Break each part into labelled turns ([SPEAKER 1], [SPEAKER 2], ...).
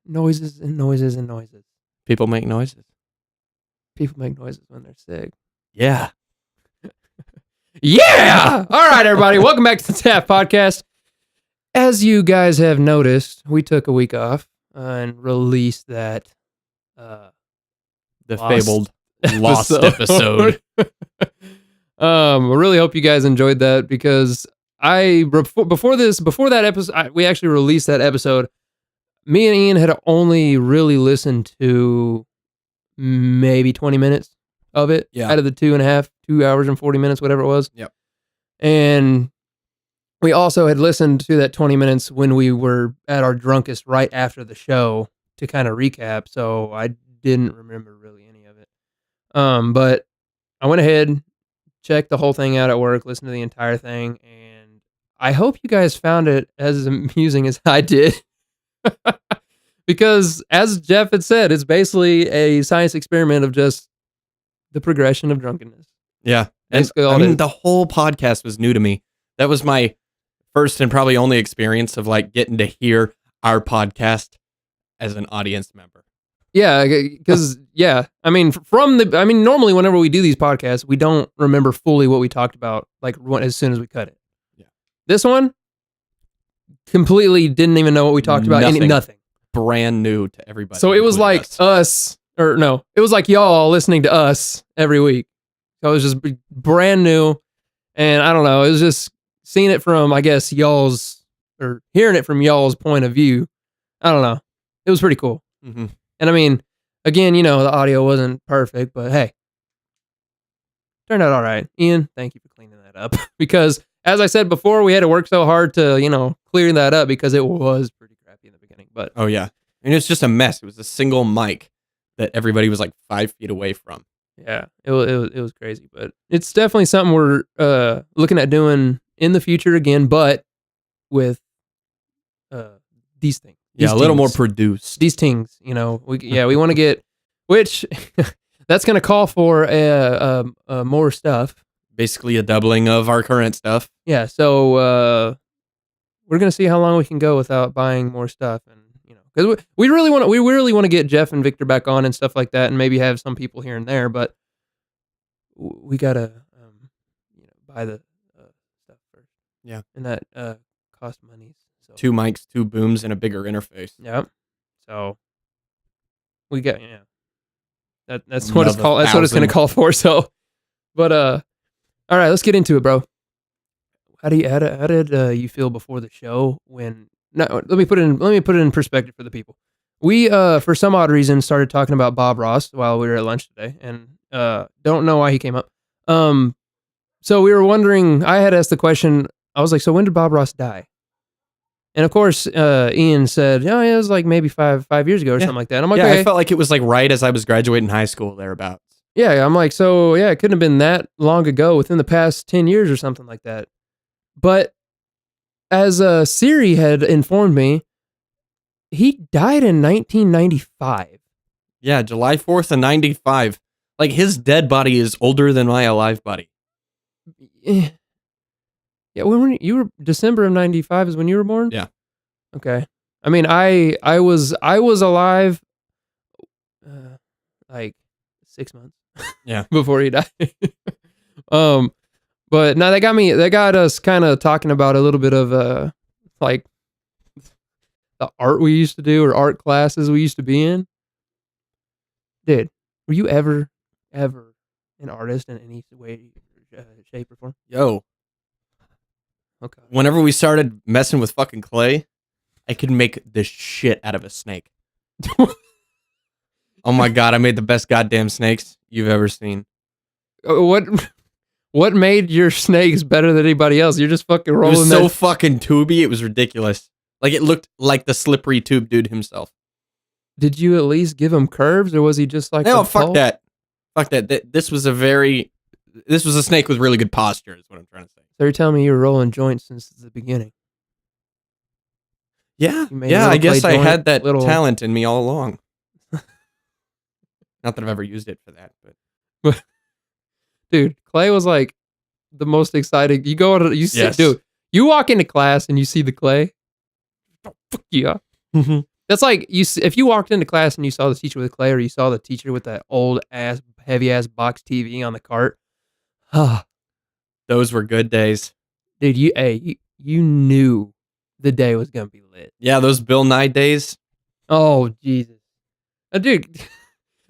[SPEAKER 1] Noises and noises and noises.
[SPEAKER 2] People make noises.
[SPEAKER 1] People make noises when they're sick.
[SPEAKER 2] Yeah.
[SPEAKER 1] Yeah! All right, everybody. Welcome back to the Daft Podcast. As you guys have noticed, we took a week off and released that
[SPEAKER 2] The fabled lost episode.
[SPEAKER 1] I really hope you guys enjoyed that because before that episode, we actually released that episode. Me and Ian had only really listened to maybe 20 minutes of it out of the 2 hours and 40 minutes, whatever it was.
[SPEAKER 2] Yep.
[SPEAKER 1] And we also had listened to that 20 minutes when we were at our drunkest right after the show to kind of recap. So I didn't remember really any of it. But I went ahead, checked the whole thing out at work, listened to the entire thing, and I hope you guys found it as amusing as I did. Because as Jeff had said, it's basically a science experiment of just the progression of drunkenness.
[SPEAKER 2] Yeah. And I mean, the whole podcast was new to me. That was my first and probably only experience of like getting to hear our podcast as an audience member.
[SPEAKER 1] Yeah, because normally whenever we do these podcasts, we don't remember fully what we talked about like as soon as we cut it.
[SPEAKER 2] Yeah.
[SPEAKER 1] This one completely didn't even know what we talked about. Nothing.
[SPEAKER 2] Brand new to everybody.
[SPEAKER 1] So it was like it was like y'all listening to us every week. So it was just brand new. And I don't know, it was just seeing it from, I guess, hearing it from y'all's point of view. I don't know. It was pretty cool.
[SPEAKER 2] Mm-hmm.
[SPEAKER 1] And I mean, again, the audio wasn't perfect, but hey, turned out all right. Ian, thank you for cleaning that up. Because as I said before, we had to work so hard to, clear that up because it was pretty crappy in the beginning. But
[SPEAKER 2] oh yeah, and it was just a mess. It was a single mic that everybody was like 5 feet away from.
[SPEAKER 1] Yeah, it was crazy, but it's definitely something we're looking at doing in the future again, but with these things.
[SPEAKER 2] Yeah, a little more produced.
[SPEAKER 1] These things, we want to get, which that's going to call for more stuff.
[SPEAKER 2] Basically a doubling of our current stuff.
[SPEAKER 1] Yeah, so we're going to see how long we can go without buying more stuff, and because we really want to get Jeff and Victor back on and stuff like that, and maybe have some people here and there, but we gotta buy the stuff first.
[SPEAKER 2] Yeah,
[SPEAKER 1] and that costs money. So
[SPEAKER 2] 2 mics, 2 booms, and a bigger interface.
[SPEAKER 1] Yep. So we got that's what it's called. That's what it's gonna call for. So, but all right, let's get into it, bro. How did you feel before the show when? No, let me put it in perspective for the people. We for some odd reason started talking about Bob Ross while we were at lunch today, and don't know why he came up. So we were wondering. I had asked the question. I was like, "So when did Bob Ross die?" And of course, Ian said, "Oh, it was like maybe five years ago or something like that." I'm like,
[SPEAKER 2] "Yeah, okay." I felt like it was like right as I was graduating high school, thereabouts.
[SPEAKER 1] Yeah, I'm like, so yeah, it couldn't have been that long ago, within the past 10 years or something like that. But as Siri had informed me, he died in 1995.
[SPEAKER 2] Yeah, July 4th of 95. Like, his dead body is older than my alive body.
[SPEAKER 1] Yeah, when you were December of 95 is when you were born?
[SPEAKER 2] Yeah.
[SPEAKER 1] Okay. I mean, I was alive like 6 months.
[SPEAKER 2] Yeah.
[SPEAKER 1] Before he died. But no, that got us kind of talking about a little bit of like the art we used to do or art classes we used to be in. Dude, were you ever an artist in any way, shape, or form?
[SPEAKER 2] Yo.
[SPEAKER 1] Okay.
[SPEAKER 2] Whenever we started messing with fucking clay, I could make the shit out of a snake. Oh my God, I made the best goddamn snakes you've ever seen.
[SPEAKER 1] What made your snakes better than anybody else? You're just fucking rolling.
[SPEAKER 2] It was so fucking tubey, it was ridiculous. Like, it looked like the slippery tube dude himself.
[SPEAKER 1] Did you at least give him curves, or was he just like...
[SPEAKER 2] No, fuck that. Fuck that. This was a snake with really good posture, is what I'm trying to say.
[SPEAKER 1] So you're telling me you were rolling joints since the beginning?
[SPEAKER 2] Yeah, I guess I had that talent in me all along. Not that I've ever used it for that, but
[SPEAKER 1] dude, clay was like the most exciting. You go to dude, you walk into class and you see the clay. Oh, fuck yeah.
[SPEAKER 2] Mm-hmm.
[SPEAKER 1] That's like if you walked into class and you saw the teacher with clay, or you saw the teacher with that old ass, heavy ass box TV on the cart.
[SPEAKER 2] Those were good days,
[SPEAKER 1] dude. You knew the day was gonna be lit.
[SPEAKER 2] Yeah, those Bill Nye days.
[SPEAKER 1] Oh Jesus, dude.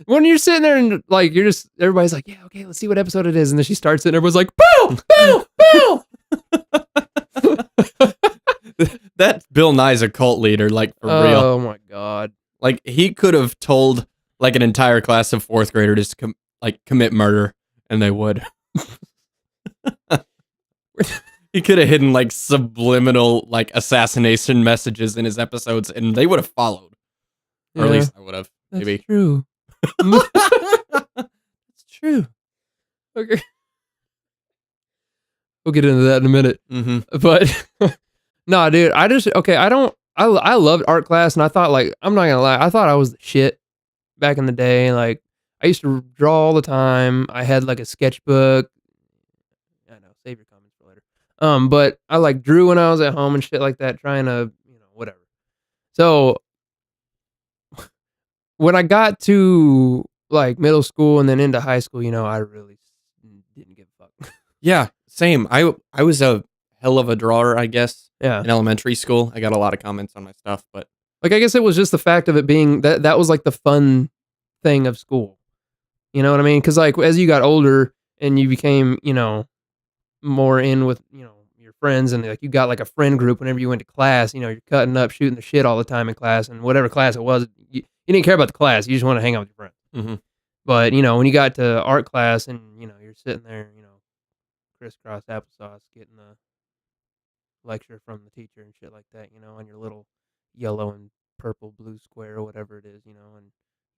[SPEAKER 1] When you're sitting there and like everybody's like, yeah, okay, let's see what episode it is, and then she starts it, and everyone's like, Bill, Bill, Bill.
[SPEAKER 2] That Bill Nye's a cult leader, like for real.
[SPEAKER 1] Oh my god!
[SPEAKER 2] Like he could have told like an entire class of fourth graders to commit murder, and they would. He could have hidden like subliminal like assassination messages in his episodes, and they would have followed, or at least I would have. Maybe
[SPEAKER 1] that's true.
[SPEAKER 2] It's true.
[SPEAKER 1] Okay, we'll get into that in a minute.
[SPEAKER 2] Mm-hmm.
[SPEAKER 1] But nah, dude, I loved art class, and I thought, like, I'm not gonna lie, I thought I was the shit back in the day. Like, I used to draw all the time. I had like a sketchbook. I know, save your comments for later. But I like drew when I was at home and shit like that, trying to, whatever. So when I got to like middle school and then into high school, I really didn't give a fuck.
[SPEAKER 2] Yeah, same. I was a hell of a drawer, I guess.
[SPEAKER 1] Yeah.
[SPEAKER 2] In elementary school, I got a lot of comments on my stuff, but
[SPEAKER 1] like, I guess it was just the fact of it being that was like the fun thing of school. You know what I mean? Because like as you got older and you became, more in with, your friends, and like you got like a friend group whenever you went to class, you're cutting up, shooting the shit all the time in class, and whatever class it was, you didn't care about the class. You just want to hang out with your friends.
[SPEAKER 2] Mm-hmm.
[SPEAKER 1] But, when you got to art class and, you're sitting there, crisscross applesauce, getting a lecture from the teacher and shit like that, on your little yellow and purple blue square or whatever it is, and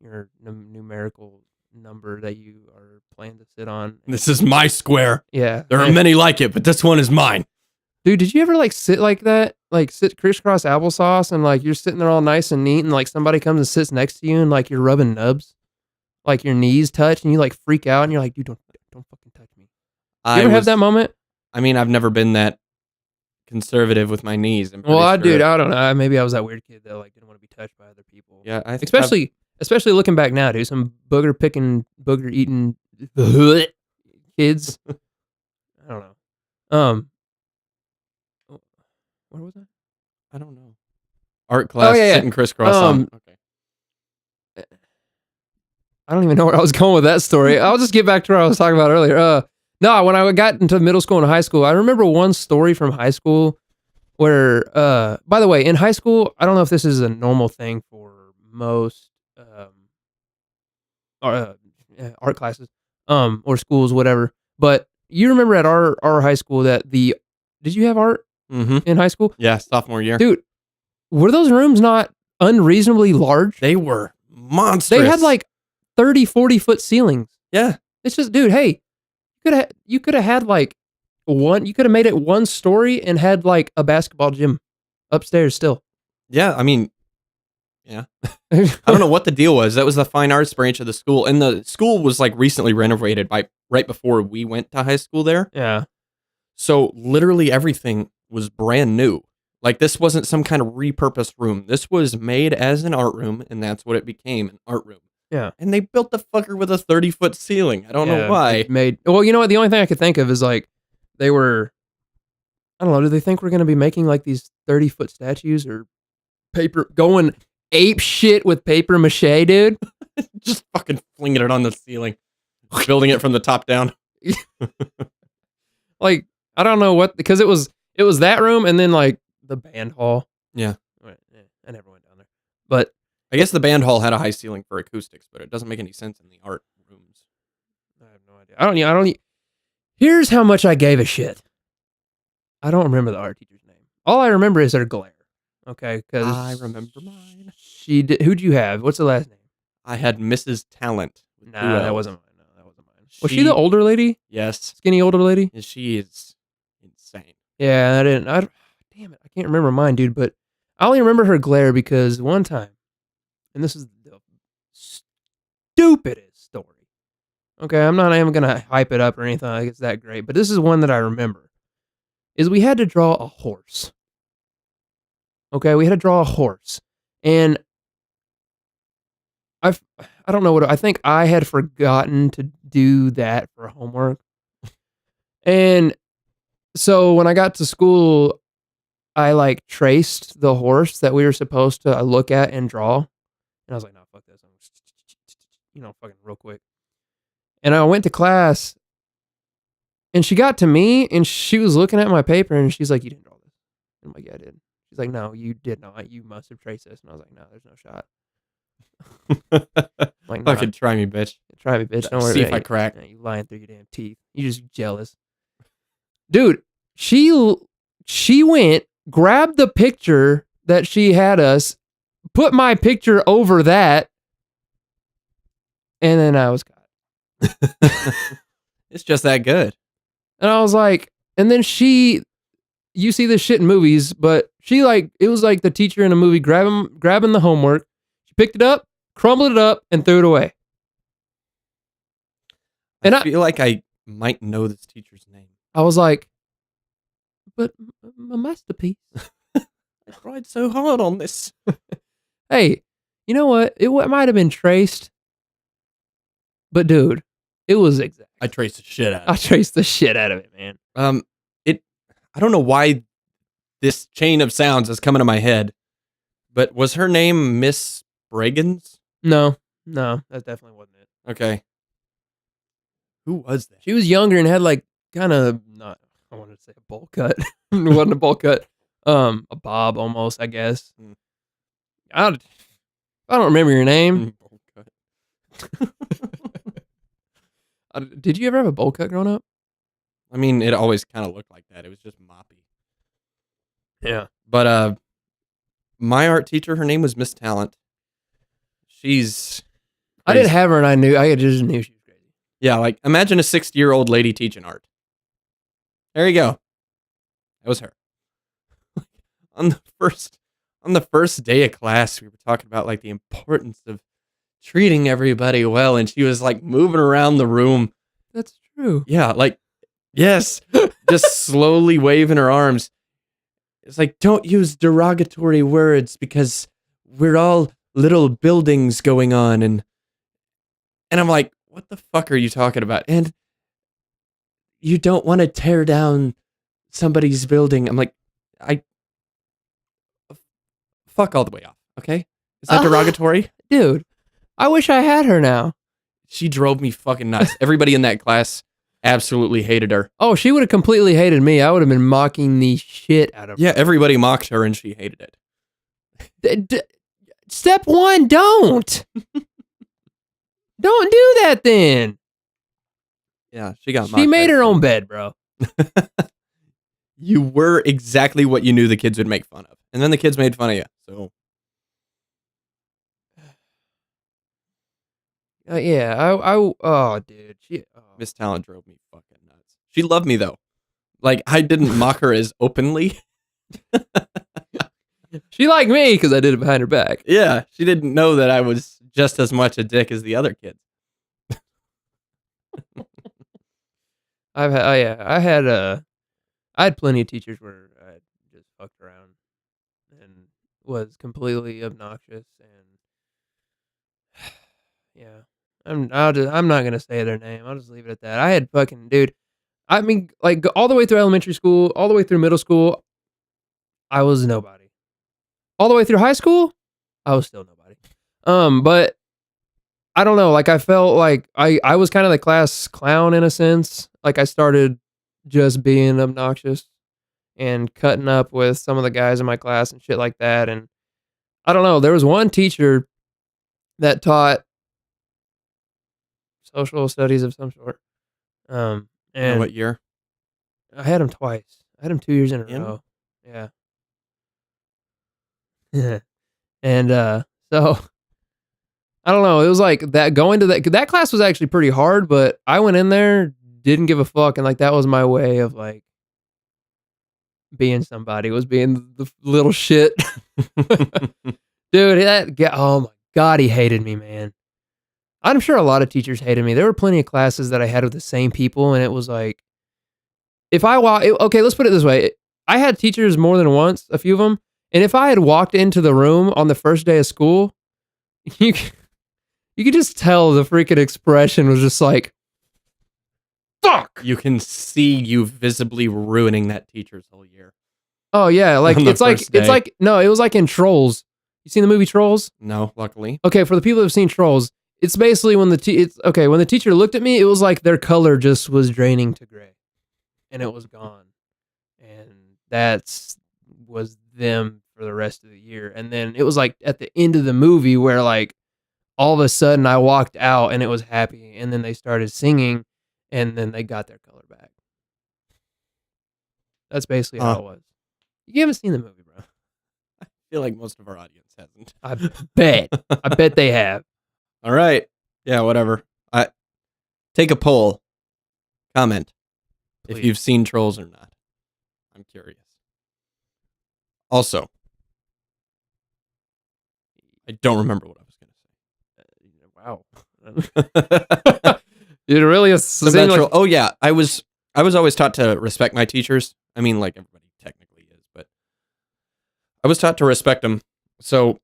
[SPEAKER 1] your numerical number that you are planning to sit on.
[SPEAKER 2] This is my square.
[SPEAKER 1] Yeah.
[SPEAKER 2] There are many like it, but this one is mine.
[SPEAKER 1] Dude, did you ever like sit like that? Like sit crisscross applesauce and like you're sitting there all nice and neat and like somebody comes and sits next to you and like you're rubbing nubs? Like your knees touch and you like freak out and you're like, dude, don't fucking touch me. You ever have that moment? I
[SPEAKER 2] mean, I've never been that conservative with my knees.
[SPEAKER 1] Dude, I don't know. Maybe I was that weird kid that like didn't want to be touched by other people.
[SPEAKER 2] Yeah,
[SPEAKER 1] especially looking back now, dude. Some booger eating kids. I don't know. Where was I?
[SPEAKER 2] I don't know. Art class, sitting crisscross on.
[SPEAKER 1] Okay. I don't even know where I was going with that story. I'll just get back to what I was talking about earlier. No, when I got into middle school and high school, I remember one story from high school where, by the way, in high school, I don't know if this is a normal thing for most art classes or schools, whatever. But you remember at our high school that did you have art in high school?
[SPEAKER 2] Yeah, sophomore year.
[SPEAKER 1] Dude, were those rooms not unreasonably large?
[SPEAKER 2] They were monstrous.
[SPEAKER 1] They had like 30, 40 foot ceilings.
[SPEAKER 2] Yeah.
[SPEAKER 1] It's just, dude, hey, you could have had like you could have made it one story and had like a basketball gym upstairs still.
[SPEAKER 2] Yeah, I mean, yeah. I don't know what the deal was. That was the fine arts branch of the school. And the school was like recently renovated right before we went to high school there.
[SPEAKER 1] Yeah.
[SPEAKER 2] So literally everything was brand new. Like this wasn't some kind of repurposed room. This was made as an art room, and that's what it became, an art room.
[SPEAKER 1] Yeah.
[SPEAKER 2] And they built the fucker with a 30-foot ceiling. I don't know why.
[SPEAKER 1] Well, you know what? The only thing I could think of is like they were, I don't know, do they think we're going to be making like these 30-foot statues or paper going ape shit with paper mache, dude?
[SPEAKER 2] Just fucking flinging it on the ceiling. Building it from the top down.
[SPEAKER 1] Like, I don't know what, because it was that room and then like the band hall.
[SPEAKER 2] Yeah.
[SPEAKER 1] I never went down there. But
[SPEAKER 2] I guess the band hall had a high ceiling for acoustics, but it doesn't make any sense in the art rooms.
[SPEAKER 1] I have no idea. I don't. Here's how much I gave a shit. I don't remember the art teacher's name. All I remember is her glare. Okay, because
[SPEAKER 2] I remember mine.
[SPEAKER 1] She did. Who'd you have? What's the last name?
[SPEAKER 2] I had Mrs. Talent.
[SPEAKER 1] Nah, that wasn't mine. No, that wasn't mine. Was she the older lady?
[SPEAKER 2] Yes.
[SPEAKER 1] Skinny older lady?
[SPEAKER 2] She is insane.
[SPEAKER 1] Yeah, damn it, I can't remember mine, dude. But I only remember her glare because one time, and this is the stupidest story. Okay, I'm not even gonna hype it up or anything like it's that great, but this is one that I remember. Is we had to draw a horse. Okay, we had to draw a horse, and I don't know I think I had forgotten to do that for homework. And so when I got to school, I like traced the horse that we were supposed to look at and draw. And I was like, no, fuck this. I'm fucking real quick. And I went to class and she got to me and she was looking at my paper and she's like, you didn't draw this. I'm like, yeah, I did. She's like, no, you did not. You must have traced this. And I was like, no, there's no shot.
[SPEAKER 2] Like, nah. Fucking try me, bitch.
[SPEAKER 1] Try me, bitch. Don't worry.
[SPEAKER 2] See if I crack.
[SPEAKER 1] You lying through your damn teeth. You just jealous. Dude, she went, grabbed the picture that she had us, put my picture over that, and then I was caught.
[SPEAKER 2] It's just that good.
[SPEAKER 1] And I was like, and then you see this shit in movies, but it was like the teacher in a movie grabbing the homework. She picked it up, crumbled it up, and threw it away.
[SPEAKER 2] And I feel like I might know this teacher's name.
[SPEAKER 1] I was like, but my masterpiece.
[SPEAKER 2] I tried so hard on this.
[SPEAKER 1] Hey, you know what? It might have been traced, but dude, it was exact.
[SPEAKER 2] I traced the shit out of it.
[SPEAKER 1] I traced the shit out of it, man.
[SPEAKER 2] I don't know why this chain of sounds is coming to my head, but was her name Miss Bragans?
[SPEAKER 1] No, that definitely wasn't it.
[SPEAKER 2] Okay. Who was that?
[SPEAKER 1] She was younger and had like kind of not, I wanted to say a bowl cut. It wasn't a bowl cut. A bob almost, I guess. I don't remember your name.
[SPEAKER 2] Bowl cut.
[SPEAKER 1] Did you ever have a bowl cut growing up?
[SPEAKER 2] I mean, it always kind of looked like that. It was just moppy.
[SPEAKER 1] Yeah.
[SPEAKER 2] But my art teacher, her name was Miss Talent. She's crazy.
[SPEAKER 1] I didn't have her, and I just knew she was crazy.
[SPEAKER 2] Yeah, like imagine a 60-year-old lady teaching art. There you go. That was her. On the first day of class, we were talking about like the importance of treating everybody well, and she was like moving around the room.
[SPEAKER 1] That's true.
[SPEAKER 2] Yeah, like yes, just slowly waving her arms. It's like, don't use derogatory words because we're all little buildings going on, and I'm like, what the fuck are you talking about? And you don't want to tear down somebody's building. I'm like, fuck all the way off, okay? Is that derogatory?
[SPEAKER 1] Dude, I wish I had her now.
[SPEAKER 2] She drove me fucking nuts. Everybody in that class absolutely hated her.
[SPEAKER 1] Oh, she would have completely hated me. I would have been mocking the shit out of her.
[SPEAKER 2] Yeah, everybody mocked her and she hated
[SPEAKER 1] it. Step one, don't. Don't do that then.
[SPEAKER 2] Yeah, she got mocked.
[SPEAKER 1] She made her own bed, bro.
[SPEAKER 2] You were exactly what you knew the kids would make fun of. And then the kids made fun of you. So
[SPEAKER 1] yeah, oh dude.
[SPEAKER 2] Miss Talent drove me fucking nuts. She loved me though. Like I didn't mock her as openly.
[SPEAKER 1] She liked me because I did it behind her back.
[SPEAKER 2] Yeah, she didn't know that I was just as much a dick as the other kids.
[SPEAKER 1] I had plenty of teachers where I just fucked around and was completely obnoxious, and yeah, I'm not gonna say their name. I'll just leave it at that. I had fucking dude. I mean, like all the way through elementary school, all the way through middle school, I was nobody. All the way through high school, I was still nobody. But I don't know. Like I felt like I was kind of the class clown in a sense. Like I started just being obnoxious and cutting up with some of the guys in my class and shit like that. And I don't know. There was one teacher that taught social studies of some sort. And
[SPEAKER 2] what year?
[SPEAKER 1] I had him twice. I had him 2 years in a row. Yeah. And so I don't know. It was like that going to that class was actually pretty hard, but I went in there, didn't give a fuck, and like that was my way of like being somebody, was being the little shit. Dude, oh my God, he hated me, man. I'm sure a lot of teachers hated me. There were plenty of classes that I had with the same people, and it was like, okay, let's put it this way. I had teachers more than once, a few of them, and if I had walked into the room on the first day of school, You could just tell the freaking expression was just like, fuck.
[SPEAKER 2] You can see you visibly ruining that teacher's whole year.
[SPEAKER 1] Oh yeah, like it's like no, it was like in Trolls. You seen the movie Trolls?
[SPEAKER 2] No, luckily.
[SPEAKER 1] Okay, for the people who've seen Trolls, it's basically when when the teacher looked at me, it was like their color just was draining to gray, and it was gone, and was them for the rest of the year. And then it was like at the end of the movie where like all of a sudden I walked out and it was happy, and then they started singing, and then they got their color back. That's basically how it was. You haven't seen the movie, bro.
[SPEAKER 2] I feel like most of our audience hasn't.
[SPEAKER 1] I bet they have.
[SPEAKER 2] All right. Yeah, whatever. Take a poll. Comment if you've seen Trolls or not. I'm curious. Also, I don't remember what I was going to say.
[SPEAKER 1] Wow. It really is.
[SPEAKER 2] Like, oh yeah, I was always taught to respect my teachers. I mean, like everybody technically is, but I was taught to respect them. So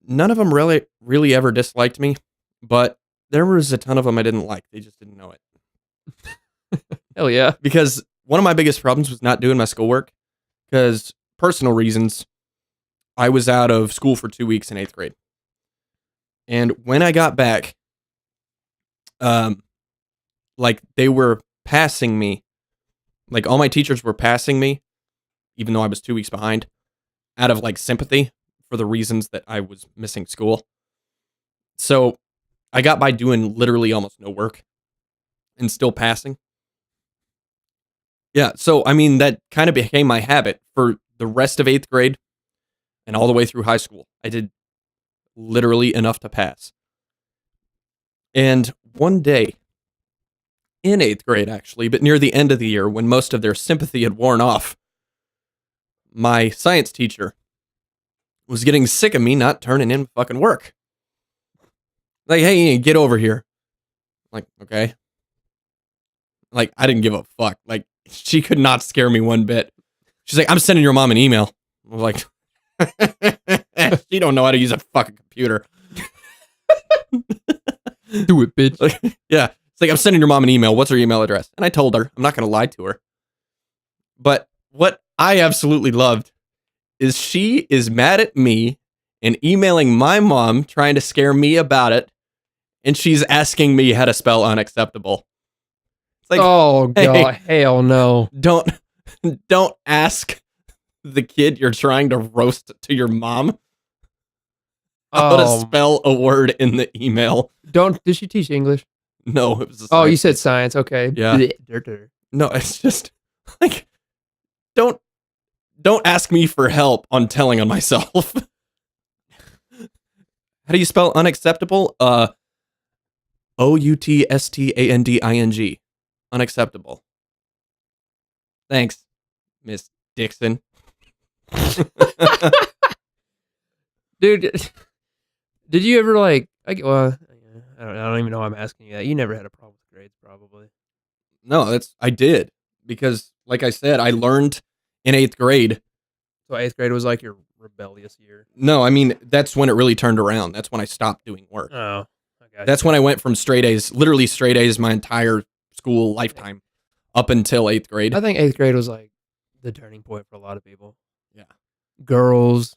[SPEAKER 2] none of them really ever disliked me, but there was a ton of them I didn't like. They just didn't know it.
[SPEAKER 1] Hell yeah.
[SPEAKER 2] Because one of my biggest problems was not doing my schoolwork because personal reasons. I was out of school for 2 weeks in 8th grade. And when I got back, like they were passing me, like all my teachers were passing me, even though I was 2 weeks behind, out of like sympathy for the reasons that I was missing school. So I got by doing literally almost no work and still passing. Yeah, so I mean, that kind of became my habit for the rest of 8th grade and all the way through high school. I did literally enough to pass. And one day, in 8th grade actually, but near the end of the year when most of their sympathy had worn off, my science teacher was getting sick of me not turning in fucking work. Like, hey, get over here. Like, okay. Like, I didn't give a fuck. Like, she could not scare me one bit. She's like, I'm sending your mom an email. I was like, she don't know how to use a fucking computer.
[SPEAKER 1] Do it, bitch.
[SPEAKER 2] Like, yeah. It's like, I'm sending your mom an email. What's her email address? And I told her. I'm not going to lie to her. But what I absolutely loved is she is mad at me and emailing my mom trying to scare me about it. And she's asking me how to spell unacceptable. It's like,
[SPEAKER 1] oh god, hey, hell no.
[SPEAKER 2] Don't ask the kid you're trying to roast to your mom how to spell a word in the email.
[SPEAKER 1] Did she teach English?
[SPEAKER 2] No, it was
[SPEAKER 1] Oh, you said science, okay.
[SPEAKER 2] Yeah. No, it's just like don't ask me for help on telling on myself. How do you spell unacceptable? Outstanding. Unacceptable. Thanks, Miss Dixon.
[SPEAKER 1] Dude, did you ever I don't even know why I'm asking you that. You never had a problem with grades, probably.
[SPEAKER 2] No, I did. Because, like I said, I learned in 8th grade.
[SPEAKER 1] So 8th grade was like your rebellious year?
[SPEAKER 2] No, I mean, that's when it really turned around. That's when I stopped doing work.
[SPEAKER 1] Oh, okay.
[SPEAKER 2] That's when I went from straight A's, literally straight A's my entire school lifetime up until 8th grade.
[SPEAKER 1] I think 8th grade was like the turning point for a lot of people.
[SPEAKER 2] Yeah.
[SPEAKER 1] Girls,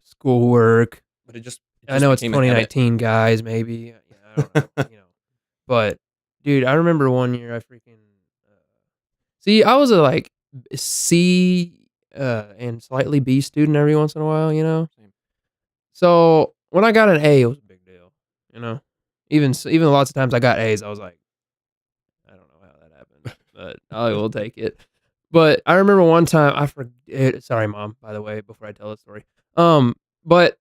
[SPEAKER 1] schoolwork.
[SPEAKER 2] But it just
[SPEAKER 1] I know it's 2019, guys, maybe. I don't know, But, dude, I remember one year I freaking... see, I was a, like, C and slightly B student every once in a while,
[SPEAKER 2] Same.
[SPEAKER 1] So, when I got an A, it was a big deal, Even lots of times I got A's, I was like, I don't know how that happened, but I will take it. But I remember one time, I forget... sorry, Mom, by the way, before I tell the story. But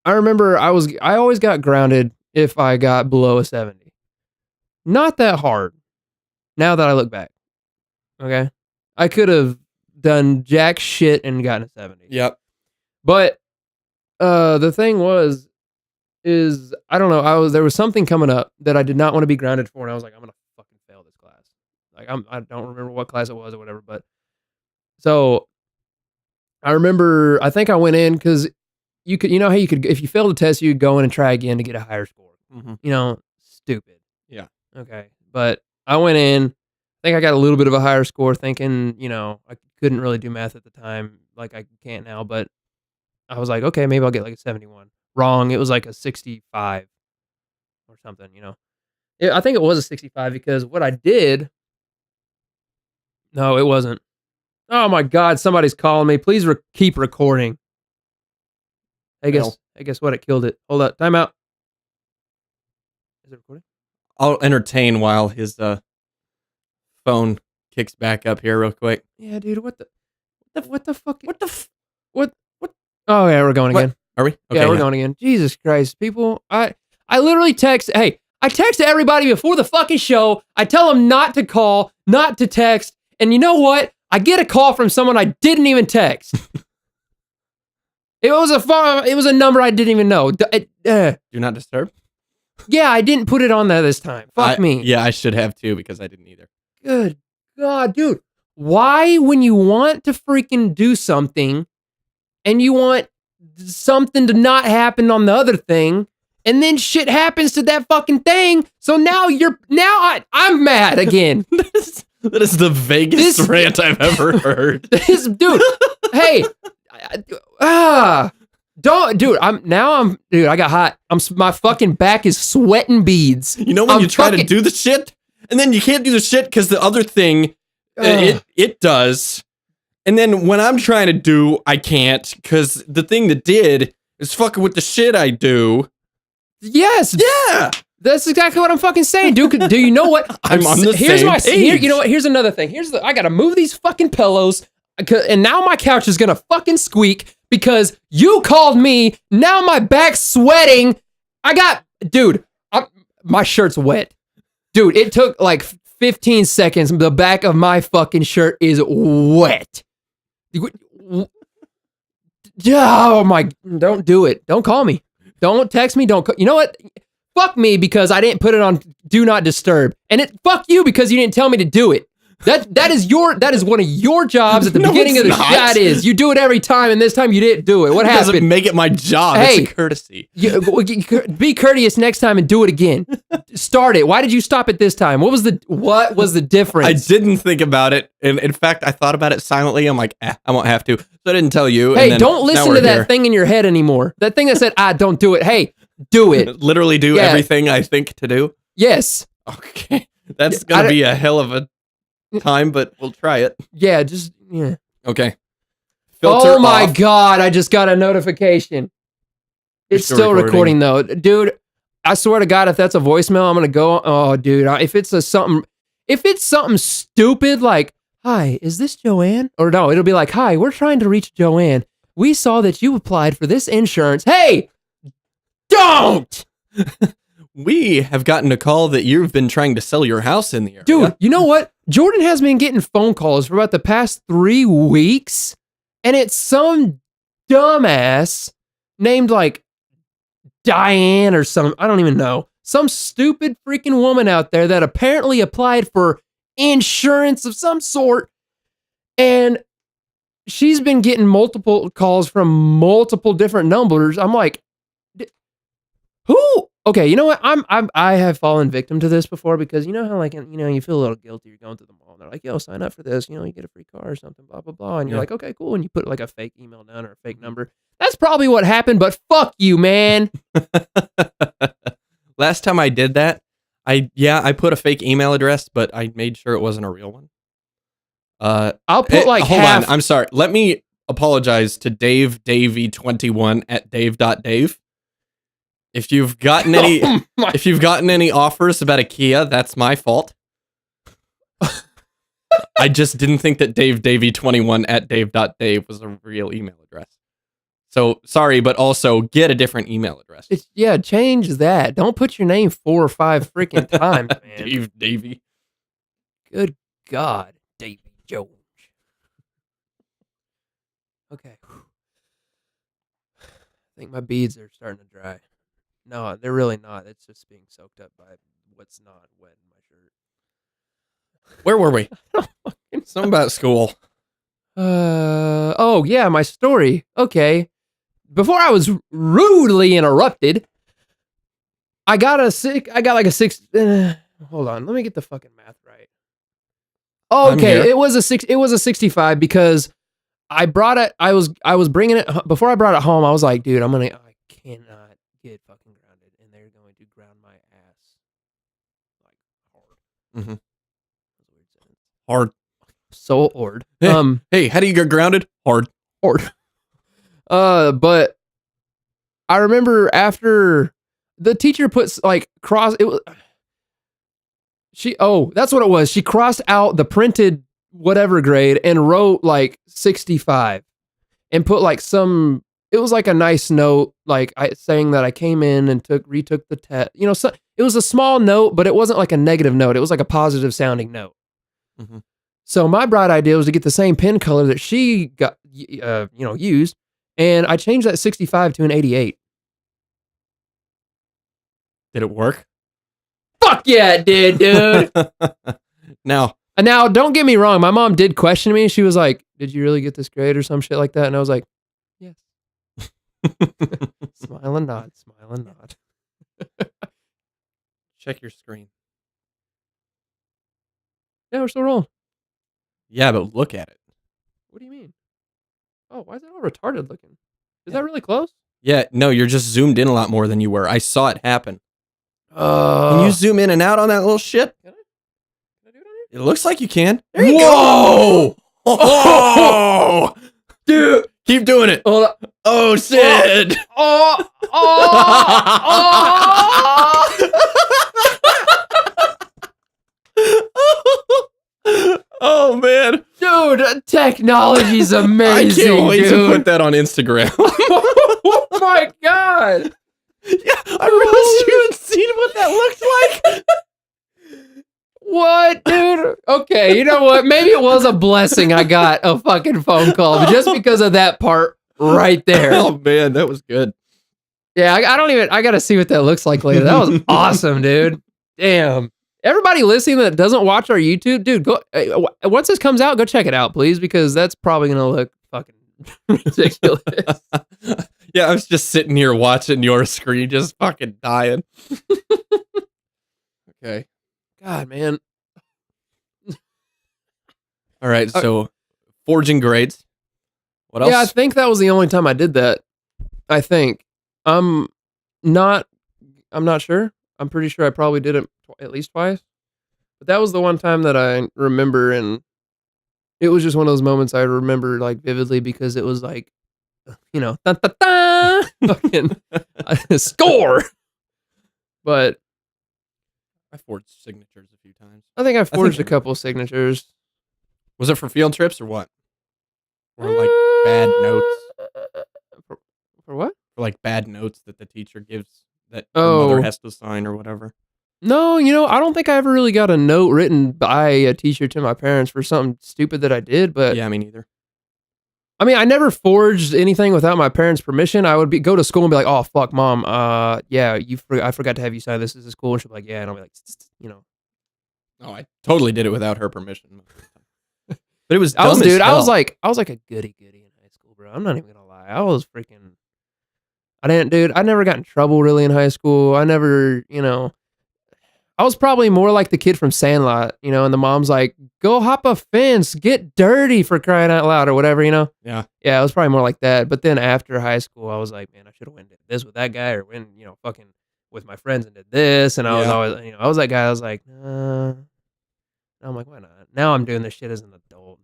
[SPEAKER 1] I remember I always got grounded if I got below a 70. Not that hard. Now that I look back. Okay? I could have done jack shit and gotten a 70.
[SPEAKER 2] Yep.
[SPEAKER 1] But the thing is I don't know, there was something coming up that I did not want to be grounded for, and I was like, I'm going to fucking fail this class. Like I don't remember what class it was or whatever, but so I remember I think I went in cuz you could, how you could, if you failed a test, you could go in and try again to get a higher score. You know, stupid.
[SPEAKER 2] Yeah.
[SPEAKER 1] Okay. But I went in, I think I got a little bit of a higher score thinking, I couldn't really do math at the time like I can't now, but I was like, okay, maybe I'll get like a 71. Wrong. It was like a 65 or something, I think it was a 65 because what I did, no, it wasn't. Oh my God, somebody's calling me. Please keep recording. I guess what? It killed it. Hold up. Time out. Is it recording?
[SPEAKER 2] I'll entertain while his phone kicks back up here real quick.
[SPEAKER 1] Yeah, dude. What the fuck? What? Oh yeah, we're going again.
[SPEAKER 2] Are we? Okay,
[SPEAKER 1] yeah, we're going again. Jesus Christ, people! I literally text. Hey, I text everybody before the fucking show. I tell them not to call, not to text, and you know what? I get a call from someone I didn't even text. It was a number I didn't even know.
[SPEAKER 2] Do not disturb.
[SPEAKER 1] Yeah, I didn't put it on there this time. Fuck me.
[SPEAKER 2] Yeah, I should have too because I didn't either.
[SPEAKER 1] Good God, dude. Why, when you want to freaking do something and you want something to not happen on the other thing, and then shit happens to that fucking thing, so now I'm mad again.
[SPEAKER 2] That is the vaguest rant I've ever heard.
[SPEAKER 1] Dude, hey, dude, I got hot. My fucking back is sweating beads.
[SPEAKER 2] You know when you try to do the shit, and then you can't do the shit because the other thing, it does. And then when I'm trying to do, I can't because the thing that did is fucking with the shit I do.
[SPEAKER 1] Yes.
[SPEAKER 2] Yeah.
[SPEAKER 1] That's exactly what I'm fucking saying, dude. Do you know what?
[SPEAKER 2] I'm on the same page.
[SPEAKER 1] You know what? Here's another thing. I gotta move these fucking pillows, and now my couch is gonna fucking squeak because you called me. Now my back's sweating. Dude, my shirt's wet. Dude, it took like 15 seconds. The back of my fucking shirt is wet. Oh my! Don't do it. Don't call me. Don't text me. You know what? Fuck me because I didn't put it on Do Not Disturb, and fuck you because you didn't tell me to do it. That is one of your jobs at the beginning of the show. That is. You do it every time, and this time you didn't do it. What happened?
[SPEAKER 2] Doesn't make it my job.
[SPEAKER 1] Hey,
[SPEAKER 2] it's a courtesy.
[SPEAKER 1] Be courteous next time and do it again. Start it. Why did you stop it this time? What was the difference?
[SPEAKER 2] I didn't think about it, and in fact, I thought about it silently. I'm like, I won't have to, so I didn't tell you.
[SPEAKER 1] Hey, don't listen to that thing in your head anymore. That thing that said, don't do it. Hey, do it.
[SPEAKER 2] Literally do everything I think to do.
[SPEAKER 1] Yes.
[SPEAKER 2] Okay, that's gonna be a hell of a time, but we'll try it.
[SPEAKER 1] Yeah,
[SPEAKER 2] Okay.
[SPEAKER 1] Filter oh my God, I just got a notification. It's still recording though. Dude, I swear to God, if that's a voicemail, I'm gonna go, oh dude, if it's something stupid like, hi, is this Joanne? Or no, it'll be like, hi, we're trying to reach Joanne. We saw that you applied for this insurance. Hey, don't!
[SPEAKER 2] We have gotten a call that you've been trying to sell your house in the area.
[SPEAKER 1] Dude, you know what? Jordan has been getting phone calls for about the past 3 weeks, and it's some dumbass named like Diane or some, I don't even know. Some stupid freaking woman out there that apparently applied for insurance of some sort, and she's been getting multiple calls from multiple different numbers. I'm like, who? Okay, you know what? I have fallen victim to this before because you know how like you feel a little guilty. You're going to the mall and they're like, "Yo, sign up for this. You get a free car or something." Blah blah blah, and you're like, "Okay, cool." And you put like a fake email down or a fake number. That's probably what happened. But fuck you, man.
[SPEAKER 2] Last time I did that, I put a fake email address, but I made sure it wasn't a real one.
[SPEAKER 1] I'll put
[SPEAKER 2] hold on. I'm sorry. Let me apologize to Dave Davey21 at Dave.Dave. If you've gotten any offers about a Kia, that's my fault. I just didn't think that Dave Davey21 at Dave.Dave was a real email address. So sorry, but also get a different email address.
[SPEAKER 1] Change that. Don't put your name 4 or 5 freaking times, man.
[SPEAKER 2] Dave Davey.
[SPEAKER 1] Good God, Davey Jones. Okay. I think my beads are starting to dry. No, they're really not. It's just being soaked up by what's not wet in my shirt.
[SPEAKER 2] Where were we? Something about school.
[SPEAKER 1] Oh yeah, my story. Okay. Before I was rudely interrupted, I got like a 6. Hold on, let me get the fucking math right. Okay, it was a 65 because I brought it. I was bringing it before I brought it home. I was like, dude, I cannot get fucking grounded, and they're going to ground my ass like hard.
[SPEAKER 2] Mm-hmm. Hard.
[SPEAKER 1] So hard.
[SPEAKER 2] Hey, how do you get grounded? Hard.
[SPEAKER 1] But I remember after the teacher puts like that's what it was. She crossed out the printed whatever grade and wrote like 65 and put like it was like a nice note, like saying that I came in and retook the test. So it was a small note, but it wasn't like a negative note. It was like a positive sounding note.
[SPEAKER 2] Mm-hmm.
[SPEAKER 1] So my bright idea was to get the same pen color that she got, used, and I changed that 65 to an 88.
[SPEAKER 2] Did it work?
[SPEAKER 1] Fuck yeah, it did, dude.
[SPEAKER 2] Now,
[SPEAKER 1] don't get me wrong. My mom did question me. She was like, "Did you really get this grade or some shit like that?" And I was like, "Yes." Smile and nod.
[SPEAKER 2] Check your screen.
[SPEAKER 1] Yeah, we're still rolling.
[SPEAKER 2] Yeah, but look at it.
[SPEAKER 1] What do you mean? Oh, why is it all retarded looking? Is that really close?
[SPEAKER 2] Yeah, no, you're just zoomed in a lot more than you were. I saw it happen. Can you zoom in and out on that little shit?
[SPEAKER 1] Can I do it on here?
[SPEAKER 2] It looks like you can. There you go. Oh, dude, keep doing it.
[SPEAKER 1] Hold up.
[SPEAKER 2] Oh shit. Oh man,
[SPEAKER 1] dude, technology's amazing.
[SPEAKER 2] I can't wait to put that on Instagram.
[SPEAKER 1] Oh my god.
[SPEAKER 2] Yeah, I realized you hadn't seen what that looked like.
[SPEAKER 1] What, dude? Okay, you know what? Maybe it was a blessing I got a fucking phone call just because of that part right there.
[SPEAKER 2] Oh man, that was good.
[SPEAKER 1] Yeah, I gotta see what that looks like later. That was awesome, dude. Damn. Everybody listening that doesn't watch our YouTube, dude, go once this comes out, go check it out, please, because that's probably gonna look fucking ridiculous.
[SPEAKER 2] Yeah, I was just sitting here watching your screen, just fucking dying. Okay.
[SPEAKER 1] God, man.
[SPEAKER 2] All right, so forging grades. What else?
[SPEAKER 1] Yeah, I think that was the only time I did that. I think. I'm not sure. I'm pretty sure I probably did it at least twice. But that was the one time that I remember, and it was just one of those moments I remember like vividly because it was like, fucking score. But
[SPEAKER 2] I forged signatures a few times.
[SPEAKER 1] I think I forged a couple signatures.
[SPEAKER 2] Was it for field trips or what? Or like bad notes?
[SPEAKER 1] For what?
[SPEAKER 2] For like bad notes that the teacher gives that the mother has to sign or whatever.
[SPEAKER 1] No, I don't think I ever really got a note written by a teacher to my parents for something stupid that I did, but
[SPEAKER 2] yeah, me neither.
[SPEAKER 1] I mean, I never forged anything without my parents' permission. I would go to school and be like, "Oh fuck, mom, yeah, I forgot to have you sign this. This is cool." And she'd be like, "Yeah," and I'll be like,
[SPEAKER 2] Oh, I totally did it without her permission. But it was
[SPEAKER 1] I was like a goody in high school, bro. I'm not even gonna lie. I was freaking. I never got in trouble really in high school. I never, I was probably more like the kid from Sandlot, and the mom's like, "Go hop a fence, get dirty for crying out loud," or whatever,
[SPEAKER 2] Yeah.
[SPEAKER 1] Yeah, I was probably more like that. But then after high school, I was like, man, I should have went and did this with that guy, or went, fucking with my friends and did this. And I was always, I was that guy. I was like, nah. I'm like, why not? Now I'm doing this shit as an adult.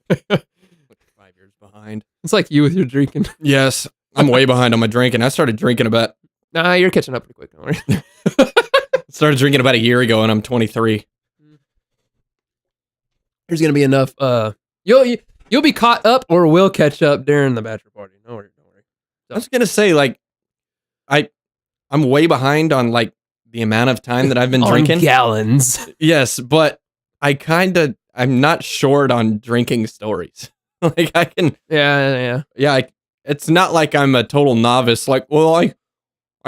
[SPEAKER 2] 5 years behind.
[SPEAKER 1] It's like you with your drinking.
[SPEAKER 2] Yes, I'm way behind on my drinking. I started drinking about.
[SPEAKER 1] Nah, you're catching up pretty quick. Don't worry.
[SPEAKER 2] Started drinking about a year ago, and I'm 23.
[SPEAKER 1] There's gonna be enough. You'll be caught up, or will catch up during the bachelor party. Don't worry.
[SPEAKER 2] I was gonna say, like, I'm way behind on like the amount of time that I've been drinking.
[SPEAKER 1] Gallons.
[SPEAKER 2] Yes, but I'm not short on drinking stories. Like I can.
[SPEAKER 1] Yeah.
[SPEAKER 2] It's not like I'm a total novice. Like, well, I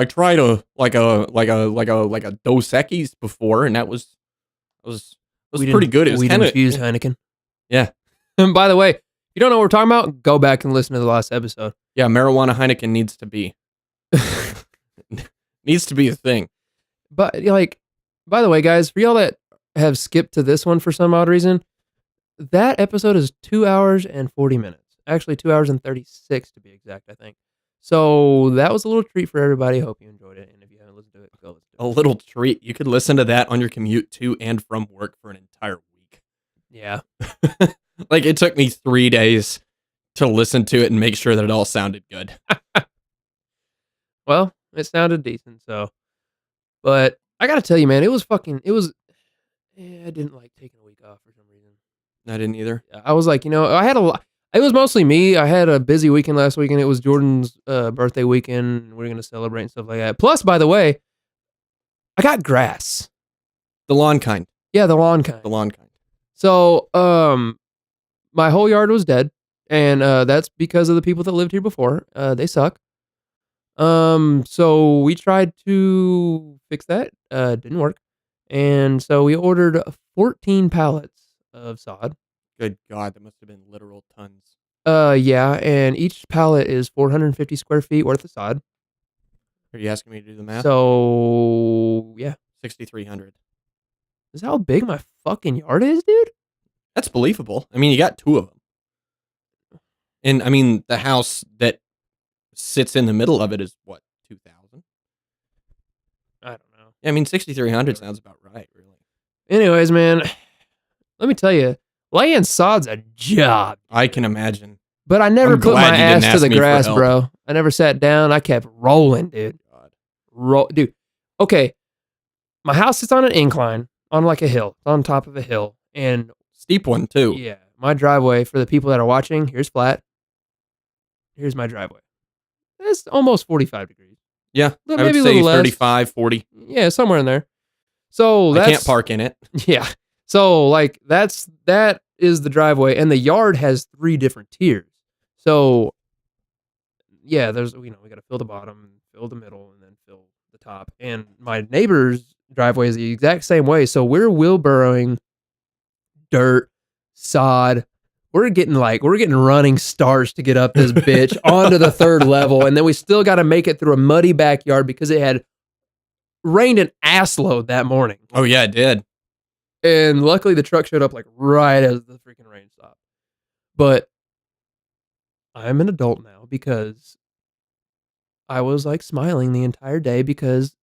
[SPEAKER 2] tried a Dos Equis before, and that was pretty good. It was kind of
[SPEAKER 1] infused Heineken.
[SPEAKER 2] Yeah.
[SPEAKER 1] And by the way, if you don't know what we're talking about, go back and listen to the last episode.
[SPEAKER 2] Yeah, marijuana Heineken needs to be a thing.
[SPEAKER 1] But like, by the way, guys, for y'all that have skipped to this one for some odd reason, that episode is 2 hours and 40 minutes. Actually, 2 hours and 36 to be exact, I think. So that was a little treat for everybody. Hope you enjoyed it. And if you haven't listened to it, go listen to it.
[SPEAKER 2] A little treat. You could listen to that on your commute to and from work for an entire week.
[SPEAKER 1] Yeah.
[SPEAKER 2] Like, it took me 3 days to listen to it and make sure that it all sounded good.
[SPEAKER 1] Well, it sounded decent, so. But I gotta tell you, man, I didn't like taking a week off for some reason.
[SPEAKER 2] I didn't either.
[SPEAKER 1] I was like, I had a lot. It was mostly me. I had a busy weekend last weekend. It was Jordan's birthday weekend. We were going to celebrate and stuff like that. Plus, by the way, I got grass.
[SPEAKER 2] The lawn kind.
[SPEAKER 1] Yeah, the lawn kind.
[SPEAKER 2] The lawn kind.
[SPEAKER 1] So, my whole yard was dead. And that's because of the people that lived here before. They suck. So we tried to fix that. Didn't work. And so we ordered 14 pallets of sod.
[SPEAKER 2] Good God, that must have been literal tons.
[SPEAKER 1] Yeah, and each pallet is 450 square feet worth of sod.
[SPEAKER 2] Are you asking me to do the math?
[SPEAKER 1] So, yeah.
[SPEAKER 2] 6,300.
[SPEAKER 1] Is that how big my fucking yard is, dude?
[SPEAKER 2] That's believable. I mean, you got 2 of them. And, I mean, the house that sits in the middle of it is, what, 2,000?
[SPEAKER 1] I don't know.
[SPEAKER 2] Yeah, I mean, 6,300 sounds about right, really.
[SPEAKER 1] Anyways, man, let me tell you, laying sod's a job.
[SPEAKER 2] I can imagine.
[SPEAKER 1] But I never put my ass to the grass, bro. I never sat down. I kept rolling, dude. Dude. Okay. My house is on an incline, on like a hill, on top of a hill. And
[SPEAKER 2] steep one, too.
[SPEAKER 1] Yeah. My driveway, for the people that are watching, here's flat. Here's my driveway. It's almost 45 degrees.
[SPEAKER 2] Yeah.
[SPEAKER 1] Maybe
[SPEAKER 2] I would say 35, 40.
[SPEAKER 1] Yeah, somewhere in there. So
[SPEAKER 2] I can't park in it.
[SPEAKER 1] Yeah. So like that is the driveway, and the yard has 3 different tiers. So yeah, there's we got to fill the bottom, fill the middle, and then fill the top. And my neighbor's driveway is the exact same way. So we're wheelbarrowing dirt, sod. We're getting running starts to get up this bitch onto the 3rd level, and then we still got to make it through a muddy backyard because it had rained an ass load that morning.
[SPEAKER 2] Oh yeah, it did.
[SPEAKER 1] And luckily the truck showed up like right as the freaking rain stopped. But I'm an adult now because I was like smiling the entire day because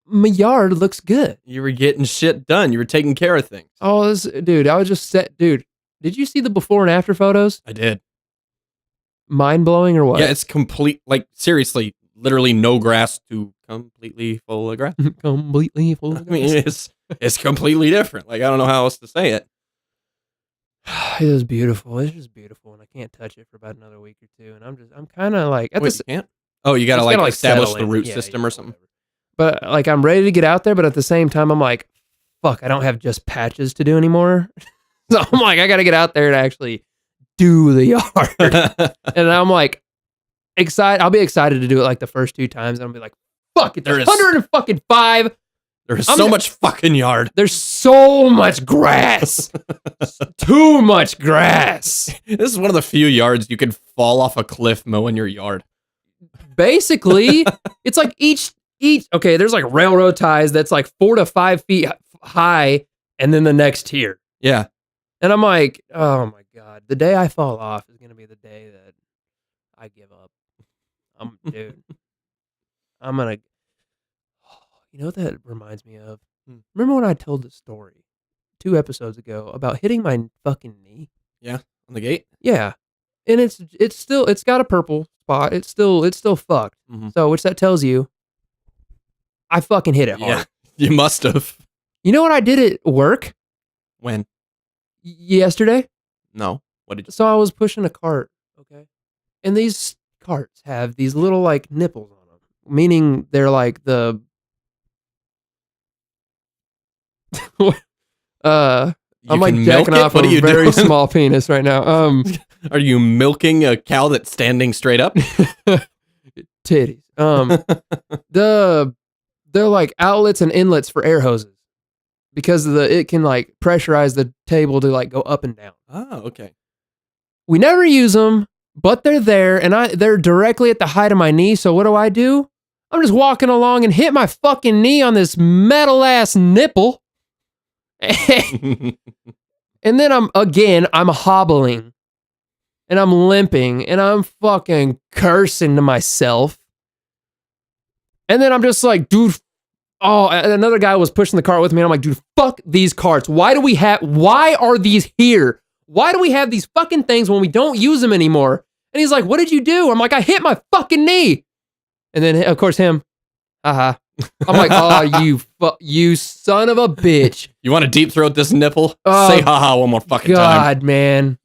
[SPEAKER 1] my yard looks good.
[SPEAKER 2] You were getting shit done. You were taking care of things.
[SPEAKER 1] Oh, dude, I was just set. Dude, did you see the before and after photos?
[SPEAKER 2] I did.
[SPEAKER 1] Mind blowing or what?
[SPEAKER 2] Yeah, it's complete. Like, seriously, literally no grass to completely full of grass.
[SPEAKER 1] Completely full of grass.
[SPEAKER 2] I mean, it's completely different. Like, I don't know how else to say it.
[SPEAKER 1] It was beautiful. It's just beautiful, and I can't touch it for about another week or 2. And I'm kind of like,
[SPEAKER 2] wait, you can't? Oh, you gotta like establish the root system or something.
[SPEAKER 1] Whatever. But like, I'm ready to get out there, but at the same time, I'm like, fuck, I don't have just patches to do anymore. So I'm like, I gotta get out there and actually do the yard. And I'm like, excited. I'll be excited to do it like the first 2 times, and I'll be like, fuck it, there's 105.
[SPEAKER 2] There's so much fucking yard.
[SPEAKER 1] There's so much grass. Too much grass.
[SPEAKER 2] This is one of the few yards you can fall off a cliff mowing your yard.
[SPEAKER 1] Basically, it's like each, okay, there's like railroad ties that's like 4 to 5 feet high, and then the next tier.
[SPEAKER 2] Yeah.
[SPEAKER 1] And I'm like, oh my God, the day I fall off is going to be the day that I give up. Dude, I'm going to, you know what that reminds me of? Remember when I told the story 2 episodes ago about hitting my fucking knee?
[SPEAKER 2] Yeah, on the gate?
[SPEAKER 1] Yeah. And it's got a purple spot. It's still fucked.
[SPEAKER 2] Mm-hmm.
[SPEAKER 1] So, which that tells you I fucking hit it hard.
[SPEAKER 2] Yeah, you must have.
[SPEAKER 1] You know what I did at work?
[SPEAKER 2] When?
[SPEAKER 1] Yesterday?
[SPEAKER 2] No. What did you?
[SPEAKER 1] So I was pushing a cart, okay? And these carts have these little like nipples on them, meaning they're like the I'm like jacking off a very small penis right now.
[SPEAKER 2] Are you milking a cow that's standing straight up?
[SPEAKER 1] Titties. They're like outlets and inlets for air hoses because it can like pressurize the table to like go up and down.
[SPEAKER 2] Oh, okay.
[SPEAKER 1] We never use them, but they're there, and they're directly at the height of my knee. So what do? I'm just walking along and hit my fucking knee on this metal ass nipple. And then I'm hobbling and I'm limping and I'm fucking cursing to myself. And then I'm just like, dude, and another guy was pushing the cart with me and I'm like, dude, fuck these carts. Why are these here? Why do we have these fucking things when we don't use them anymore? And he's like, what did you do? I'm like, I hit my fucking knee. And then, of course, him, I'm like, oh, you son of a bitch.
[SPEAKER 2] You want to deep throat this nipple? Say haha one more fucking time.
[SPEAKER 1] God, man.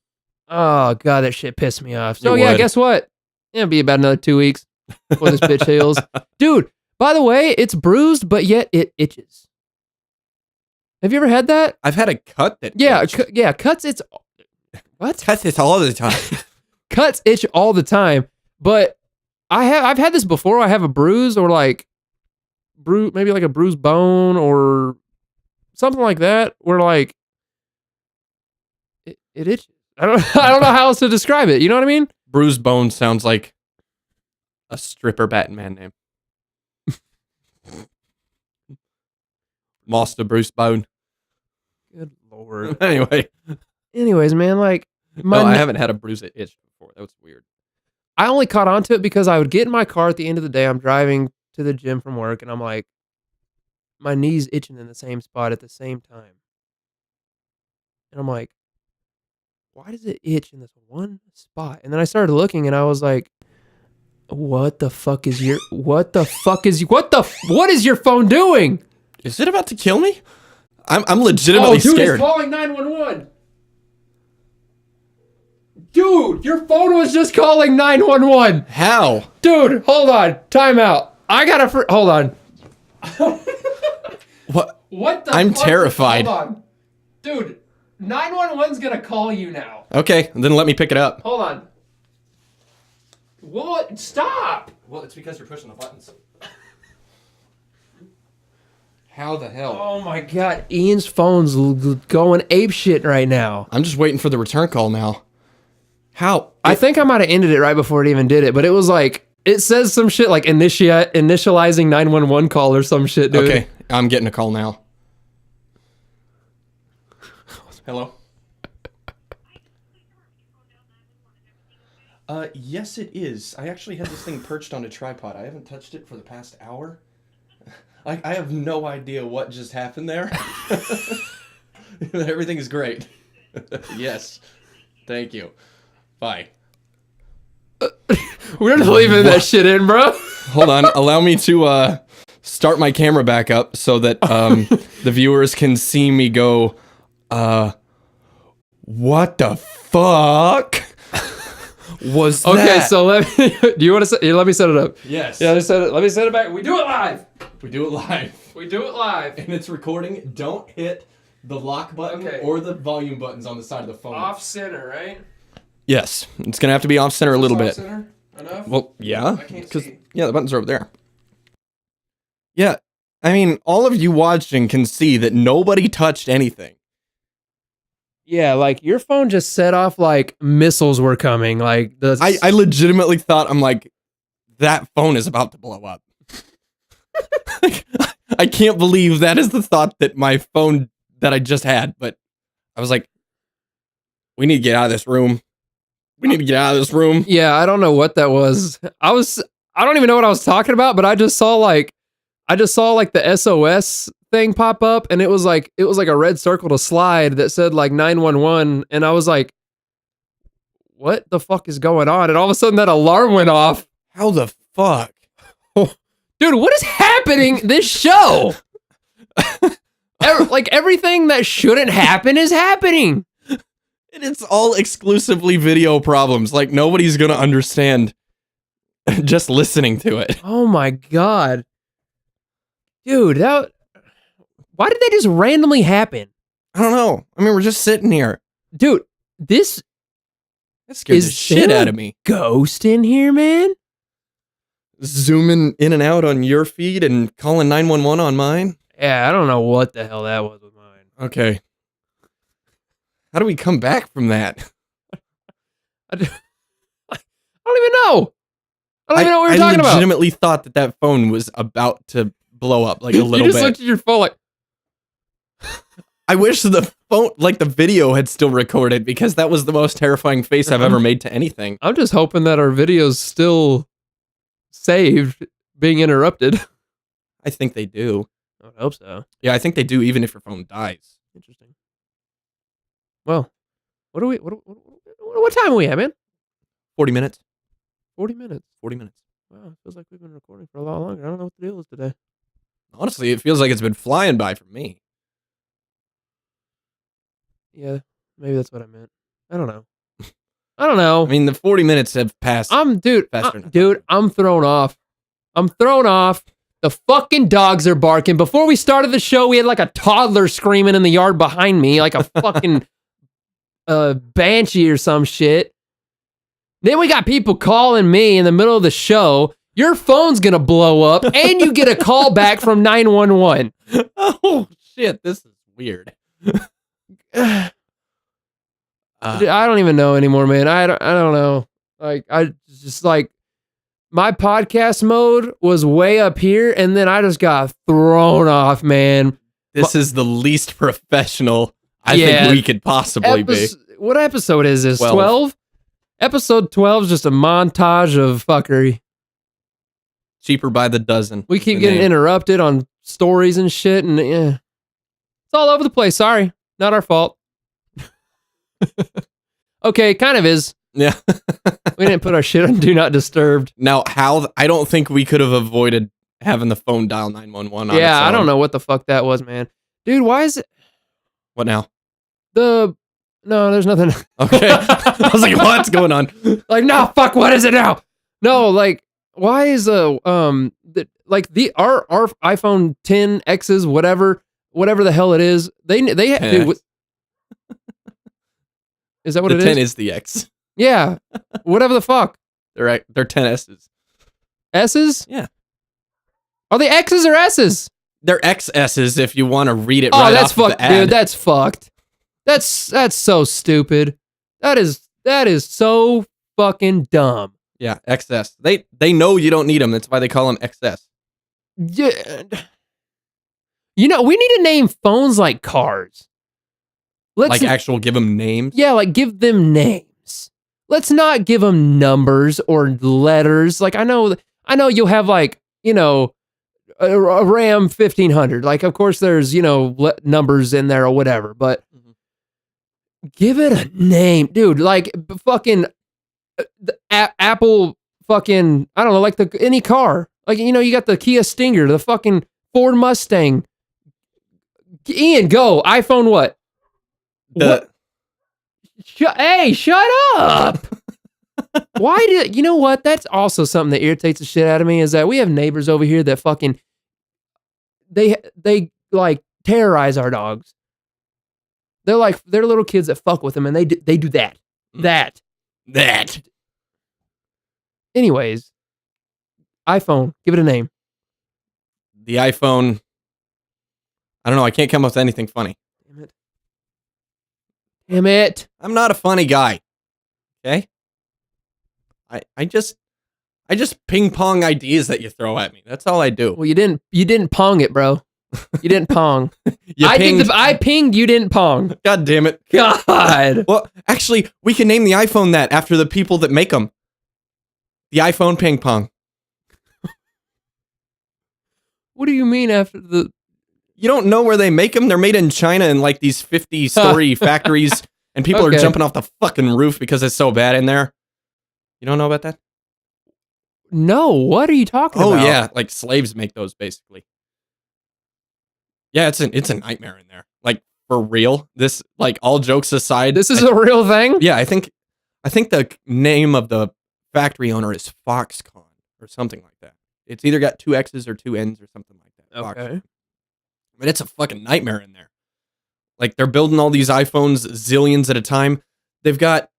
[SPEAKER 1] Oh, God, that shit pissed me off. So, yeah, guess what? It'll be about another 2 weeks before this bitch heals. Dude, by the way, it's bruised, but yet it itches. Have you ever had that?
[SPEAKER 2] I've had a cut that
[SPEAKER 1] cuts itch. What?
[SPEAKER 2] Cuts itch all the time.
[SPEAKER 1] Cuts itch all the time, but I've had this before. I have a bruise or like maybe like a bruised bone or something like that where like it itches. I don't know how else to describe it. You know what I mean?
[SPEAKER 2] Bruised bone sounds like a stripper Batman name. Master Bruce Bone.
[SPEAKER 1] Good Lord.
[SPEAKER 2] Anyways,
[SPEAKER 1] man, like
[SPEAKER 2] I haven't had a bruise that itched before. That was weird.
[SPEAKER 1] I only caught on to it because I would get in my car at the end of the day. I'm driving to the gym from work, and I'm like, my knee's itching in the same spot at the same time. And I'm like, why does it itch in this one spot? And then I started looking, and I was like, what is your phone doing?
[SPEAKER 2] Is it about to kill me? I'm legitimately scared.
[SPEAKER 1] It's calling 911. Dude, your phone was just calling 911.
[SPEAKER 2] How?
[SPEAKER 1] Dude, hold on. Time out. Hold on.
[SPEAKER 2] What?
[SPEAKER 1] What the
[SPEAKER 2] I'm
[SPEAKER 1] fuck?
[SPEAKER 2] terrified.
[SPEAKER 1] Hold on. Dude, 911's gonna call you now.
[SPEAKER 2] Okay, then let me pick it up.
[SPEAKER 1] Hold on. What? Stop!
[SPEAKER 2] Well, it's because you're pushing the buttons. How the hell?
[SPEAKER 1] Oh my God, Ian's phone's going apeshit right now.
[SPEAKER 2] I'm just waiting for the return call now. How?
[SPEAKER 1] I think I might have ended it right before it even did it, but it was like, it says some shit like initializing 911 call or some shit, dude.
[SPEAKER 2] Okay, I'm getting a call now. Hello? Yes it is. I actually had this thing perched on a tripod. I haven't touched it for the past hour. I have no idea what just happened there. Everything is great. Yes. Thank you. Bye.
[SPEAKER 1] We're just leaving that shit in, bro.
[SPEAKER 2] Hold on. Allow me to start my camera back up so that the viewers can see me go, what the fuck was that?
[SPEAKER 1] Okay, so let me set it up?
[SPEAKER 2] Yes.
[SPEAKER 1] Yeah, let me set it back. We do it live.
[SPEAKER 2] We do it live.
[SPEAKER 1] We do it live.
[SPEAKER 2] And it's recording. Don't hit the lock button or the volume buttons on the side of the phone.
[SPEAKER 1] Off center, right?
[SPEAKER 2] Yes. It's going to have to be off center a little bit.
[SPEAKER 1] Off center? Enough?
[SPEAKER 2] Well, yeah.
[SPEAKER 1] I can't see.
[SPEAKER 2] Yeah, the buttons are over there. Yeah. I mean, all of you watching can see that nobody touched anything.
[SPEAKER 1] Yeah, like your phone just set off like missiles were coming. Like
[SPEAKER 2] I legitimately thought, I'm like, that phone is about to blow up. I can't believe that is the thought that my phone that I just had, but I was like, we need to get out of this room. We need to get out of this room.
[SPEAKER 1] Yeah, I don't know what that was. I don't even know what I was talking about, but I just saw like the SOS thing pop up, and it was like a red circle to slide that said like 911, and I was like, what the fuck is going on? And all of a sudden that alarm went off.
[SPEAKER 2] How the fuck?
[SPEAKER 1] Dude, what is happening this show? Like everything that shouldn't happen is happening.
[SPEAKER 2] And it's all exclusively video problems. Like nobody's gonna understand just listening to it.
[SPEAKER 1] Oh my God. Dude, why did that just randomly happen?
[SPEAKER 2] I don't know. I mean, we're just sitting here.
[SPEAKER 1] Dude, that
[SPEAKER 2] scared the shit out of me.
[SPEAKER 1] Ghost in here, man?
[SPEAKER 2] Zooming in and out on your feed and calling 911 on mine?
[SPEAKER 1] Yeah, I don't know what the hell that was with mine.
[SPEAKER 2] Okay. How do we come back from that?
[SPEAKER 1] I don't even know. I don't even know what we were talking about.
[SPEAKER 2] I legitimately thought that phone was about to blow up like a little bit.
[SPEAKER 1] You just looked at your phone like...
[SPEAKER 2] I wish the phone, like the video had still recorded, because that was the most terrifying face I've ever made to anything.
[SPEAKER 1] I'm just hoping that our video's still saved being interrupted.
[SPEAKER 2] I think they do.
[SPEAKER 1] I would hope so.
[SPEAKER 2] Yeah, I think they do, even if your phone dies.
[SPEAKER 1] Interesting. Well, what time are we at, man?
[SPEAKER 2] 40 minutes.
[SPEAKER 1] 40 minutes.
[SPEAKER 2] 40 minutes.
[SPEAKER 1] Wow, it feels like we've been recording for a lot longer. I don't know what the deal is today.
[SPEAKER 2] Honestly, it feels like it's been flying by for me.
[SPEAKER 1] Yeah, maybe that's what I meant. I don't know. I don't know.
[SPEAKER 2] I mean, the 40 minutes have passed.
[SPEAKER 1] I'm thrown off. I'm thrown off. The fucking dogs are barking. Before we started the show, we had like a toddler screaming in the yard behind me, like a fucking banshee or some shit. Then we got people calling me in the middle of the show. Your phone's gonna blow up, and you get a call back from 911.
[SPEAKER 2] Oh shit, this is weird.
[SPEAKER 1] I don't even know anymore, man. I don't know. Like, I just like, my podcast mode was way up here, and then I just got thrown off, man.
[SPEAKER 2] This is the least professional I think we could possibly be.
[SPEAKER 1] What episode is this? 12? Episode 12 is just a montage of fuckery.
[SPEAKER 2] Cheaper by the dozen.
[SPEAKER 1] We keep getting interrupted on stories and shit, and it's all over the place. Sorry. Not our fault. Okay, it kind of is.
[SPEAKER 2] Yeah.
[SPEAKER 1] We didn't put our shit on Do Not Disturb.
[SPEAKER 2] Now, I don't think we could have avoided having the phone dial 911 on
[SPEAKER 1] Yeah,
[SPEAKER 2] its own.
[SPEAKER 1] I don't know what the fuck that was, man. Dude, why is it...
[SPEAKER 2] What now?
[SPEAKER 1] No, there's nothing.
[SPEAKER 2] Okay. I was like, what's going on?
[SPEAKER 1] Like, no, fuck, what is it now? No, like, why is our iPhone 10X's, whatever the hell it is, dude, is that what it is?
[SPEAKER 2] The 10 is the X.
[SPEAKER 1] Yeah. Whatever the fuck.
[SPEAKER 2] They're 10 S's.
[SPEAKER 1] S's?
[SPEAKER 2] Yeah.
[SPEAKER 1] Are they X's or S's?
[SPEAKER 2] They're XS's if you want to read it
[SPEAKER 1] right
[SPEAKER 2] that's
[SPEAKER 1] off
[SPEAKER 2] the ad.
[SPEAKER 1] Dude, that's fucked. That's so stupid. That is so fucking dumb.
[SPEAKER 2] Yeah, XS. They know you don't need them. That's why they call them XS.
[SPEAKER 1] Yeah. You know, we need to name phones like cars.
[SPEAKER 2] Give them names?
[SPEAKER 1] Yeah, like give them names. Let's not give them numbers or letters. Like, I know you'll have, like, you know, a Ram 1500. Like, of course there's, you know, numbers in there or whatever, but give it a name, dude. Like, fucking Apple fucking, I don't know, like any car. Like, you know, you got the Kia Stinger, the fucking Ford Mustang. Ian, go. iPhone what? What? Hey, shut up. You know what? That's also something that irritates the shit out of me, is that we have neighbors over here that fucking, they like terrorize our dogs. They're little kids that fuck with them, and they do that. That. Anyways, iPhone, give it a name.
[SPEAKER 2] The iPhone, I don't know, I can't come up with anything funny.
[SPEAKER 1] Damn it.
[SPEAKER 2] I'm not a funny guy. Okay? I just ping pong ideas that you throw at me. That's all I do.
[SPEAKER 1] Well, you didn't pong it, bro. You didn't pong. I pinged, you didn't pong.
[SPEAKER 2] God damn it.
[SPEAKER 1] God.
[SPEAKER 2] Well, actually, we can name the iPhone that after the people that make them. The iPhone ping pong.
[SPEAKER 1] What do you mean after the...
[SPEAKER 2] You don't know where they make them? They're made in China in like these 50-story factories, and people are jumping off the fucking roof because it's so bad in there. You don't know about that?
[SPEAKER 1] No, what are you talking about?
[SPEAKER 2] Oh yeah, like slaves make those basically. Yeah, it's a nightmare in there. Like, for real. This, like, all jokes aside,
[SPEAKER 1] this is a real thing?
[SPEAKER 2] Yeah, I think the name of the factory owner is Foxconn or something like that. It's either got 2 X's or 2 N's or something like that.
[SPEAKER 1] Okay.
[SPEAKER 2] But it's a fucking nightmare in there. Like, they're building all these iPhones zillions at a time. They've got,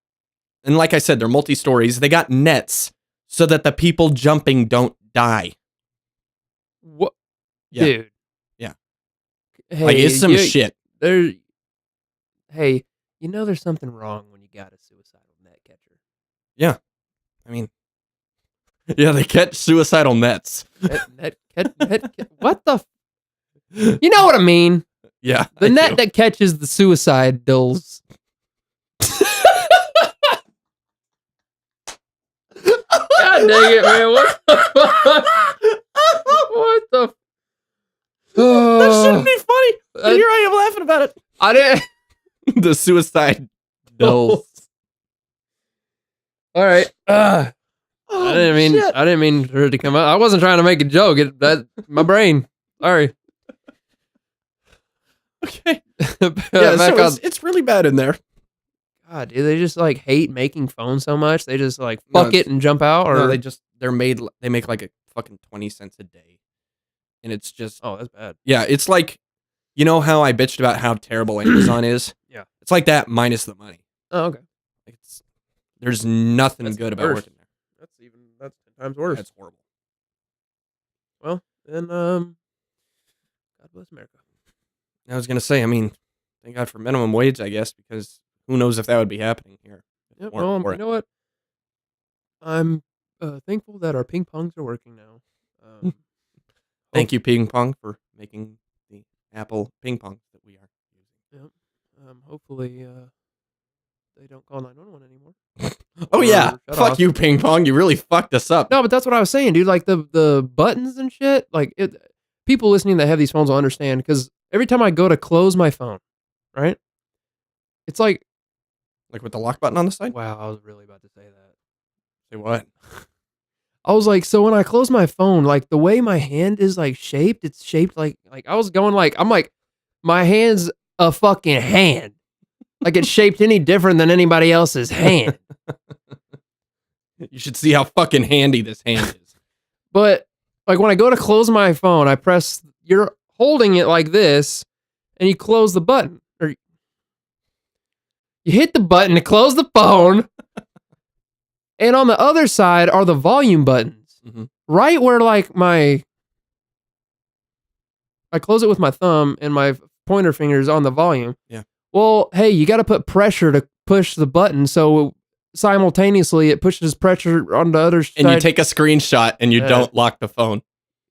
[SPEAKER 2] and like I said, they're multi-stories. They got nets so that the people jumping don't die.
[SPEAKER 1] What?
[SPEAKER 2] Yeah.
[SPEAKER 1] Dude.
[SPEAKER 2] Yeah.
[SPEAKER 1] Hey,
[SPEAKER 2] like, it's some shit.
[SPEAKER 1] Hey, you know there's something wrong when you got a suicidal net catcher.
[SPEAKER 2] Yeah. I mean, Yeah, they catch suicidal nets.
[SPEAKER 1] What the? You know what I mean?
[SPEAKER 2] Yeah,
[SPEAKER 1] The
[SPEAKER 2] I
[SPEAKER 1] net
[SPEAKER 2] do.
[SPEAKER 1] that catches the suicide dills. God dang it, man! What the fuck? What the?
[SPEAKER 2] That shouldn't be funny. But here I am laughing about it.
[SPEAKER 1] I didn't.
[SPEAKER 2] The suicide dills.
[SPEAKER 1] All right.
[SPEAKER 2] Oh,
[SPEAKER 1] I didn't mean for it to come out. I wasn't trying to make a joke. My brain. Sorry.
[SPEAKER 2] Okay. Yeah, so it's really bad in there.
[SPEAKER 1] God, dude, they just like hate making phones so much. They just like fuck it and jump out, or
[SPEAKER 2] they make like a fucking 20 cents a day, and it's just
[SPEAKER 1] that's bad.
[SPEAKER 2] Yeah, it's like, you know how I bitched about how terrible Amazon is?
[SPEAKER 1] Yeah,
[SPEAKER 2] it's like that minus the money.
[SPEAKER 1] Oh, okay.
[SPEAKER 2] There's nothing good about working there.
[SPEAKER 1] That's 10 times worse.
[SPEAKER 2] That's horrible.
[SPEAKER 1] Well, then, God bless America.
[SPEAKER 2] I was gonna say, I mean, thank God for minimum wage, I guess, because who knows if that would be happening here.
[SPEAKER 1] Yeah, well, you know what? I'm thankful that our ping pongs are working now.
[SPEAKER 2] Thank you, Ping Pong, for making the Apple ping pong that we are using.
[SPEAKER 1] Yep. Hopefully, they don't call 911 anymore.
[SPEAKER 2] Oh yeah, fuck you, Ping Pong. You really fucked us up.
[SPEAKER 1] No, but that's what I was saying, dude. Like the buttons and shit. Like people listening that have these phones will understand, because every time I go to close my phone, right? It's like
[SPEAKER 2] with the lock button on the side.
[SPEAKER 1] Wow, I was really about to say that.
[SPEAKER 2] Say what?
[SPEAKER 1] I was like, so when I close my phone, like the way my hand is like shaped, it's shaped like I was going like, I'm like, my hand's a fucking hand. Like it's shaped any different than anybody else's hand.
[SPEAKER 2] You should see how fucking handy this hand is.
[SPEAKER 1] But like when I go to close my phone, I press, you're holding it like this, and you close the button. Or you hit the button to close the phone. And on the other side are the volume buttons.
[SPEAKER 2] Mm-hmm.
[SPEAKER 1] Right where like I close it with my thumb and my pointer finger is on the volume.
[SPEAKER 2] Yeah.
[SPEAKER 1] Well, hey, you got to put pressure to push the button, so simultaneously it pushes pressure on the other side.
[SPEAKER 2] And you take a screenshot and you don't lock the phone.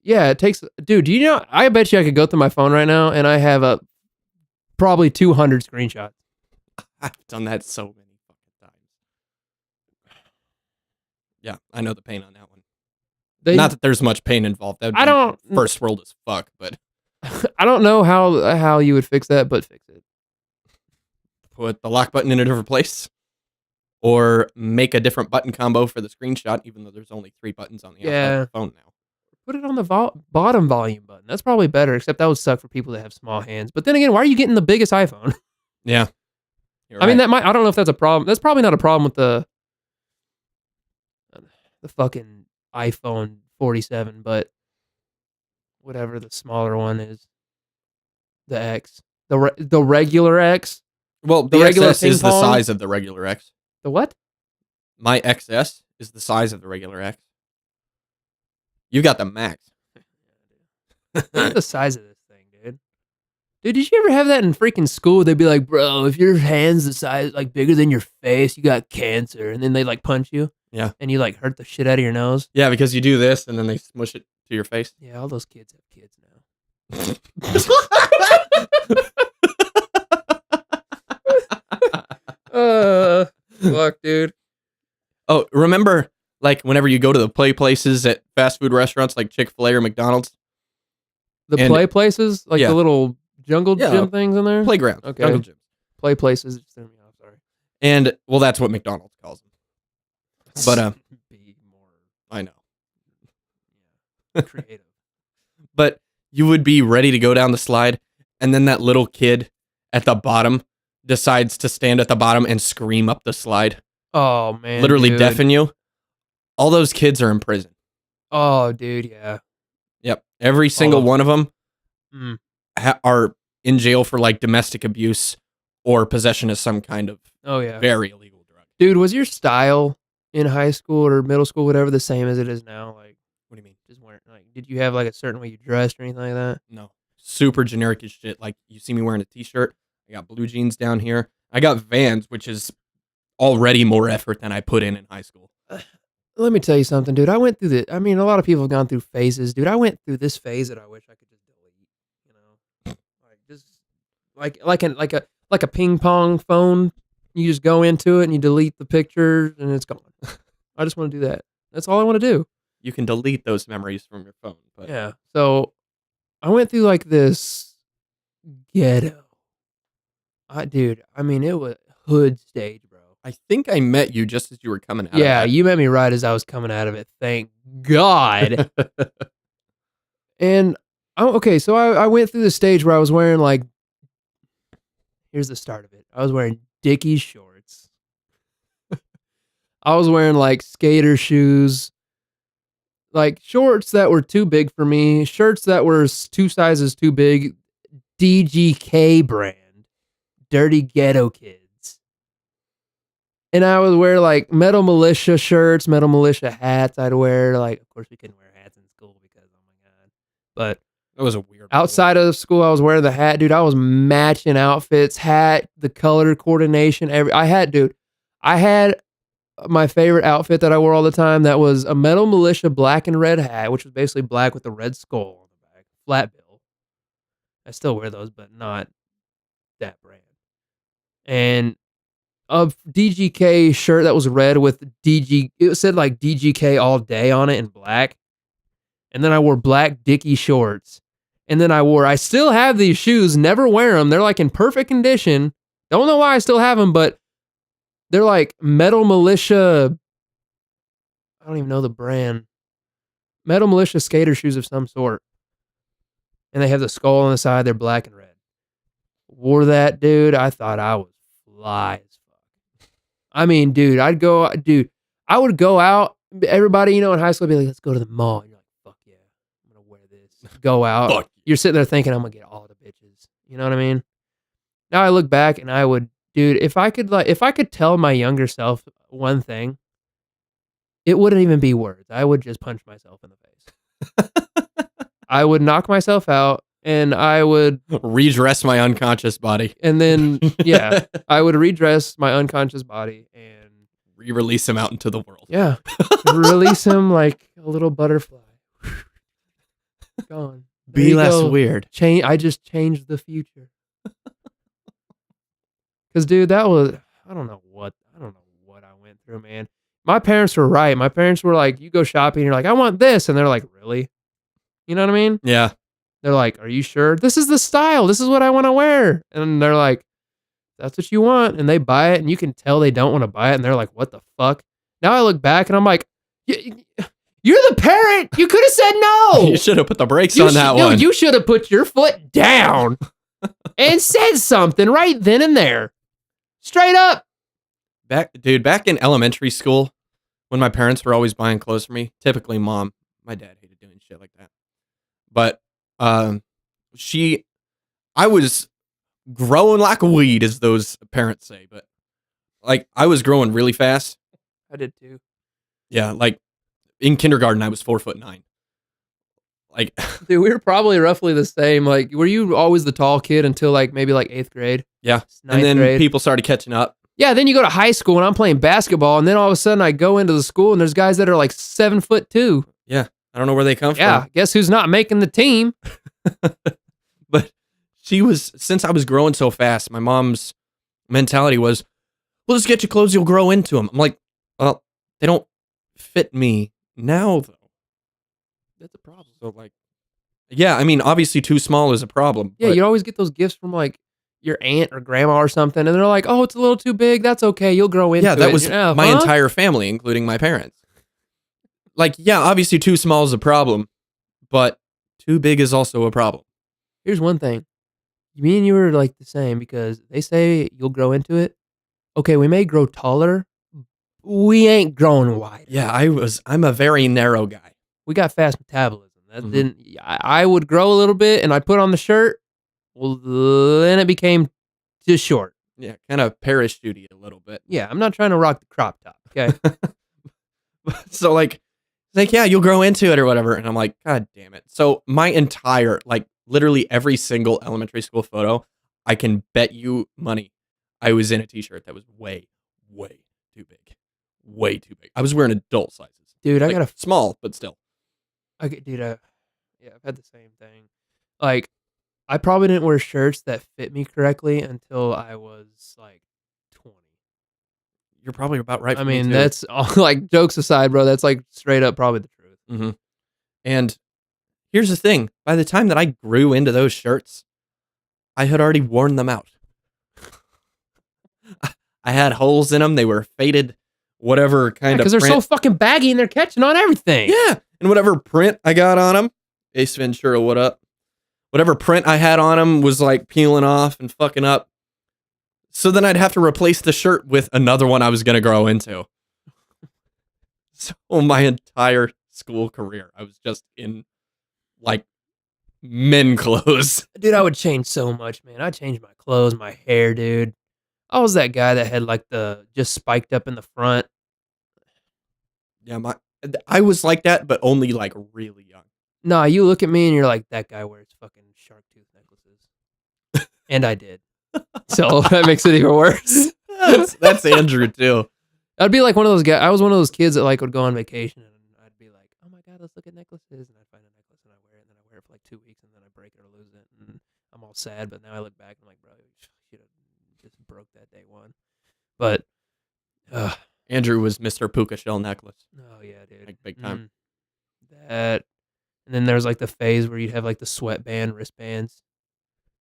[SPEAKER 1] Yeah, it takes... Dude, do you know... I bet you I could go through my phone right now and I have probably 200 screenshots.
[SPEAKER 2] I've done that so many fucking times. Yeah, I know the pain on that one. Not that there's much pain involved. That would be first world as fuck, but...
[SPEAKER 1] I don't know how you would fix that, but fix it.
[SPEAKER 2] Put the lock button in a different place. Or make a different button combo for the screenshot, even though there's only 3 buttons on the outside of the phone now.
[SPEAKER 1] Put it on the bottom volume button. That's probably better, except that would suck for people that have small hands. But then again, why are you getting the biggest iPhone?
[SPEAKER 2] Yeah.
[SPEAKER 1] I mean, I don't know if that's a problem. That's probably not a problem with the fucking iPhone 47, but whatever the smaller one is. The X. The regular X.
[SPEAKER 2] Well, the
[SPEAKER 1] regular
[SPEAKER 2] XS is the size of the regular X.
[SPEAKER 1] The what?
[SPEAKER 2] My XS is the size of the regular X. You got the Max.
[SPEAKER 1] Look at the size of this thing, dude. Dude, did you ever have that in freaking school? They'd be like, bro, if your hand's the size, like bigger than your face, you got cancer. And then they like punch you.
[SPEAKER 2] Yeah.
[SPEAKER 1] And you like hurt the shit out of your nose.
[SPEAKER 2] Yeah, because you do this and then they smush it to your face.
[SPEAKER 1] Yeah, all those kids have kids now. Fuck, dude.
[SPEAKER 2] Oh, remember, like, whenever you go to the play places at fast food restaurants like Chick-fil-A or McDonald's?
[SPEAKER 1] Play places? Like the little jungle gym things in there?
[SPEAKER 2] Playground.
[SPEAKER 1] Okay.
[SPEAKER 2] Jungle gym.
[SPEAKER 1] Play places. Sorry.
[SPEAKER 2] And, well, that's what McDonald's calls them. But,
[SPEAKER 1] Be more...
[SPEAKER 2] I know.
[SPEAKER 1] Creative.
[SPEAKER 2] But you would be ready to go down the slide, and then that little kid at the bottom decides to stand at the bottom and scream up the slide.
[SPEAKER 1] Oh, man.
[SPEAKER 2] Literally
[SPEAKER 1] dude.
[SPEAKER 2] deafen you. All those kids are in prison.
[SPEAKER 1] Oh, dude, yeah.
[SPEAKER 2] Yep. Every single one of them
[SPEAKER 1] Mm.
[SPEAKER 2] are in jail for like domestic abuse or possession of some kind of very illegal drug.
[SPEAKER 1] Dude, was your style in high school or middle school, whatever, the same as it is now? Like,
[SPEAKER 2] what do you mean?
[SPEAKER 1] Just wearing, like, did you have like a certain way you dressed or anything like that?
[SPEAKER 2] No. Super generic as shit. Like, you see me wearing a t-shirt. I got blue jeans down here. I got Vans, which is already more effort than I put in high school.
[SPEAKER 1] Let me tell you something, dude. I went through a lot of people have gone through phases, dude. I went through this phase that I wish I could just delete. You know, like just like a ping pong phone. You just go into it and you delete the pictures and it's gone. I just want to do that. That's all I want to do.
[SPEAKER 2] You can delete those memories from your phone, but
[SPEAKER 1] Yeah. So I went through like this ghetto. It was hood stage, bro.
[SPEAKER 2] I think I met you just as you were coming out.
[SPEAKER 1] Yeah,
[SPEAKER 2] of
[SPEAKER 1] you met me right as I was coming out of it. Thank God. And okay, so I went through the stage where I was wearing like. Here's the start of it. I was wearing Dickies shorts. I was wearing like skater shoes, like shorts that were too big for me, shirts that were 2 sizes too big, DGK brand, Dirty Ghetto Kids. And I would wear like Metal Militia shirts, Metal Militia hats. I'd wear like, of course we couldn't wear hats in school because, oh my God. But
[SPEAKER 2] that was a weird.
[SPEAKER 1] outside of school, I was wearing the hat, dude. I was matching outfits, hat, the color coordination. I had my favorite outfit that I wore all the time. That was a Metal Militia black and red hat, which was basically black with a red skull on the back, flat bill. I still wear those, but not that brand. And a DGK shirt that was red with it said like DGK all day on it in black. And then I wore black Dickie shorts. And then I still have these shoes, never wear them. They're like in perfect condition. Don't know why I still have them, but they're like Metal Militia. I don't even know the brand. Metal Militia skater shoes of some sort. And they have the skull on the side. They're black and red. Wore that, dude. I thought I was fly as fuck. I mean, dude, I would go out. Everybody, in high school would be like, let's go to the mall. You're like, fuck yeah, I'm going to wear this. Go out.
[SPEAKER 2] Fuck.
[SPEAKER 1] You're sitting there thinking, I'm going to get all the bitches. You know what I mean? Now I look back and I would, dude, if I could tell my younger self one thing, it wouldn't even be words. I would just punch myself in the face. I would knock myself out and I would
[SPEAKER 2] redress my unconscious body.
[SPEAKER 1] And then, yeah, I would redress my unconscious body and
[SPEAKER 2] re-release him out into the world.
[SPEAKER 1] Yeah. Release him like a little butterfly. Gone.
[SPEAKER 2] Be less weird.
[SPEAKER 1] I just changed the future. Because, dude, I don't know what I went through, man. My parents were right. My parents were like, you go shopping, and you're like, I want this. And they're like, really? You know what I mean?
[SPEAKER 2] Yeah.
[SPEAKER 1] They're like, are you sure? This is the style. This is what I want to wear. And they're like, that's what you want. And they buy it, and you can tell they don't want to buy it. And they're like, what the fuck? Now I look back, and I'm like, you're the parent. You could have said no.
[SPEAKER 2] You should have put the brakes on that one.
[SPEAKER 1] No, you should have put your foot down and said something right then and there. Straight up.
[SPEAKER 2] Back in elementary school, when my parents were always buying clothes for me, typically mom, my dad hated doing shit like that. But I was growing like a weed, as those parents say, but like I was growing really fast.
[SPEAKER 1] I did too.
[SPEAKER 2] Yeah, like in kindergarten, I was 4'9". Like,
[SPEAKER 1] dude, we were probably roughly the same. Like, were you always the tall kid until like maybe like 8th grade?
[SPEAKER 2] Yeah, and then
[SPEAKER 1] grade?
[SPEAKER 2] People started catching up.
[SPEAKER 1] Yeah, then you go to high school and I'm playing basketball, and then all of a sudden I go into the school and there's guys that are like 7'2".
[SPEAKER 2] Yeah, I don't know where they come from.
[SPEAKER 1] Yeah, guess who's not making the team?
[SPEAKER 2] But since I was growing so fast, my mom's mentality was, "Well, just get you clothes, you'll grow into them." I'm like, well, they don't fit me now, though. That's a problem. So, like, yeah, I mean, obviously, too small is a problem.
[SPEAKER 1] Yeah, you always get those gifts from like your aunt or grandma or something, and they're like, "Oh, it's a little too big. That's okay. You'll grow into it."
[SPEAKER 2] Yeah, that was my entire family, including my parents. Like, yeah, obviously, too small is a problem, but too big is also a problem.
[SPEAKER 1] Here's one thing. Me and you are like the same, because they say you'll grow into it. Okay, we may grow taller. We ain't growing wide.
[SPEAKER 2] Yeah, I'm a very narrow guy.
[SPEAKER 1] We got fast metabolism. I would grow a little bit and I'd put on the shirt. Well, then it became just short.
[SPEAKER 2] Yeah, kind of parachutey a little bit.
[SPEAKER 1] Yeah, I'm not trying to rock the crop top, okay?
[SPEAKER 2] So like, yeah, you'll grow into it or whatever. And I'm like, God damn it. So my entire, like literally every single elementary school photo, I can bet you money I was in a t-shirt that was way, way too big. Way too big. I was wearing adult sizes.
[SPEAKER 1] Dude, I
[SPEAKER 2] like,
[SPEAKER 1] got a
[SPEAKER 2] small, but still.
[SPEAKER 1] dude, yeah, I've had the same thing. Like, I probably didn't wear shirts that fit me correctly until I was like 20.
[SPEAKER 2] You're probably about right
[SPEAKER 1] I
[SPEAKER 2] for me
[SPEAKER 1] mean,
[SPEAKER 2] too.
[SPEAKER 1] that's all, like, jokes aside, bro. That's like straight up probably the truth.
[SPEAKER 2] Mm-hmm. And here's the thing: by the time that I grew into those shirts, I had already worn them out. I had holes in them. They were faded, whatever kind of
[SPEAKER 1] Because they're so
[SPEAKER 2] print.
[SPEAKER 1] fucking baggy and they're catching on everything.
[SPEAKER 2] Yeah, and whatever print I got on them, Ace Ventura, what up? Whatever print I had on them was like peeling off and fucking up. So then I'd have to replace the shirt with another one I was going to grow into. So my entire school career, I was just in like men clothes.
[SPEAKER 1] Dude, I would change so much, man. I'd change my clothes, my hair, dude. I was that guy that had like the just spiked up in the front.
[SPEAKER 2] Yeah, I was like that, but only like really young.
[SPEAKER 1] Nah, you look at me and you're like, that guy wears fucking shark tooth necklaces. And I did. So that makes it even worse.
[SPEAKER 2] That's Andrew too.
[SPEAKER 1] I'd be like one of those guys. I was one of those kids that like would go on vacation and I'd be like, oh my God, let's look at necklaces. And I'd find a necklace and I wear it. And then I wear it for like 2 weeks and then I break it or lose it. And I'm all sad. But now I look back and I'm like, bro, you should have just broke that day one. But,
[SPEAKER 2] Andrew was Mr. Puka Shell necklace.
[SPEAKER 1] oh yeah, dude.
[SPEAKER 2] Like big time.
[SPEAKER 1] That. And then there's like the phase where you'd have like the sweatband wristbands.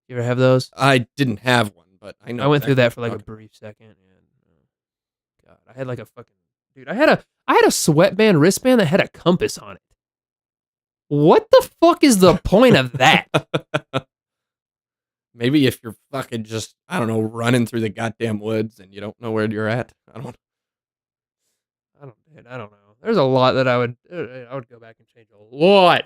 [SPEAKER 1] You ever have those?
[SPEAKER 2] I didn't have one, but I know.
[SPEAKER 1] I went through that for like a
[SPEAKER 2] Okay.
[SPEAKER 1] brief second. And God, I had like a fucking dude. I had a sweatband wristband that had a compass on it. What the fuck is the point of that?
[SPEAKER 2] Maybe if you're fucking just, I don't know, running through the goddamn woods and you don't know where you're at. I don't
[SPEAKER 1] know. There's a lot that I would go back and change a lot.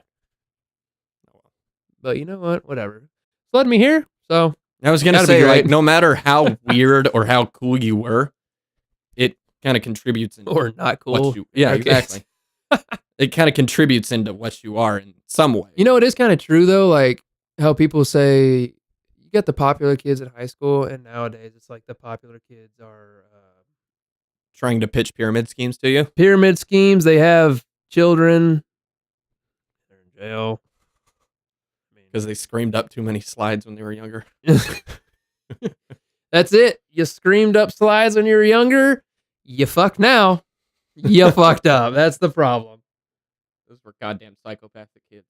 [SPEAKER 1] But you know what? Whatever. It's led me here. So
[SPEAKER 2] I was gonna say, like, no matter how weird or how cool you were, it kind of contributes into
[SPEAKER 1] or not cool.
[SPEAKER 2] Exactly. It kind of contributes into what you are in some way.
[SPEAKER 1] You know, it is kind of true though. Like how people say, you get the popular kids in high school, and nowadays it's like the popular kids are
[SPEAKER 2] trying to pitch pyramid schemes to you.
[SPEAKER 1] Pyramid schemes. They have children. They're in jail.
[SPEAKER 2] Because they screamed up too many slides when they were younger.
[SPEAKER 1] That's it. You screamed up slides when you were younger. You fucked now. You fucked up. That's the problem.
[SPEAKER 2] Those were goddamn psychopathic kids.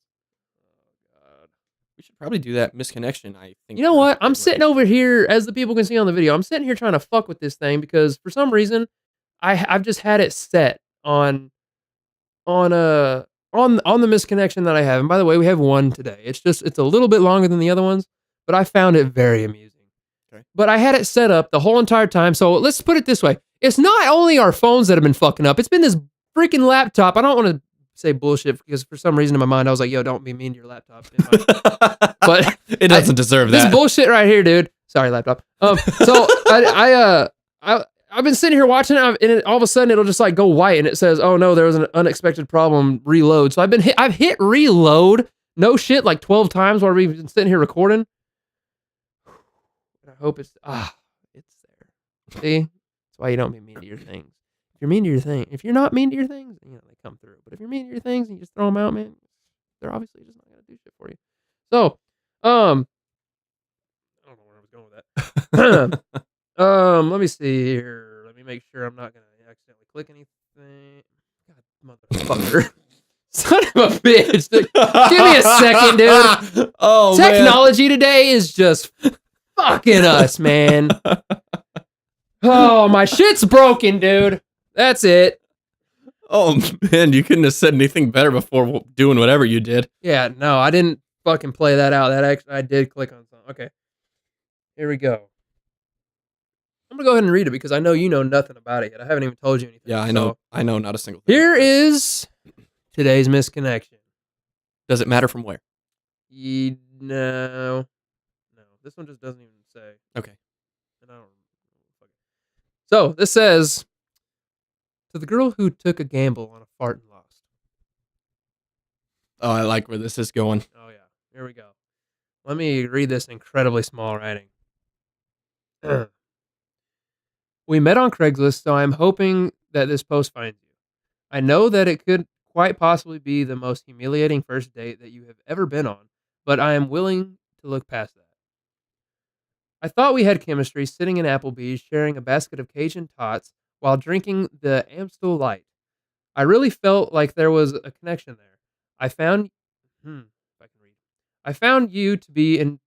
[SPEAKER 2] Oh, God. We should probably do that misconnection, I think.
[SPEAKER 1] You know what? I'm sitting over here, as the people can see on the video, I'm sitting here trying to fuck with this thing because for some reason, I've just had it set on the misconnection that I have. And by the way, we have one today. It's a little bit longer than the other ones, but I found it very amusing.
[SPEAKER 2] Okay.
[SPEAKER 1] But I had it set up the whole entire time. So let's put it this way. It's not only our phones that have been fucking up. It's been this freaking laptop. I don't want to say bullshit because for some reason in my mind, I was like, yo, don't be mean to your laptop. But
[SPEAKER 2] it doesn't deserve that.
[SPEAKER 1] This bullshit right here, dude. Sorry, laptop. So I've been sitting here watching it, and all of a sudden it'll just like go white, and it says, "Oh no, there was an unexpected problem. Reload." So I've hit reload, no shit, like 12 times while we've been sitting here recording. I hope it's there. See, that's why you don't be mean to your things. If you're mean to your thing, if you're not mean to your things, you know they come through. But if you're mean to your things and you just throw them out, man, they're obviously just not gonna do shit for you. So, I don't know where I was going with that. Let me see here. Let me make sure I'm not gonna accidentally click anything. God, motherfucker. Son of a bitch. Give me a second, dude.
[SPEAKER 2] Oh,
[SPEAKER 1] Technology today is just fucking us, man. Oh, my shit's broken, dude. That's it.
[SPEAKER 2] Oh, man, you couldn't have said anything better before doing whatever you did.
[SPEAKER 1] Yeah, no, I didn't fucking play that out. I did click on something. Okay. Here we go. I'm gonna go ahead and read it because I know you know nothing about it yet. I haven't even told you anything.
[SPEAKER 2] Yeah, I know. I know not a single thing.
[SPEAKER 1] Here is today's misconnection.
[SPEAKER 2] Does it matter from where?
[SPEAKER 1] No. This one just doesn't even say.
[SPEAKER 2] Okay.
[SPEAKER 1] And I don't. So this says, to the girl who took a gamble on a fart and lost.
[SPEAKER 2] Oh, I like where this is going.
[SPEAKER 1] Oh yeah. Here we go. Let me read this incredibly small writing. We met on Craigslist, so I'm hoping that this post finds you. I know that it could quite possibly be the most humiliating first date that you have ever been on, but I am willing to look past that. I thought we had chemistry sitting in Applebee's sharing a basket of Cajun tots while drinking the Amstel Light. I really felt like there was a connection there. I found, if I can read, I found you to be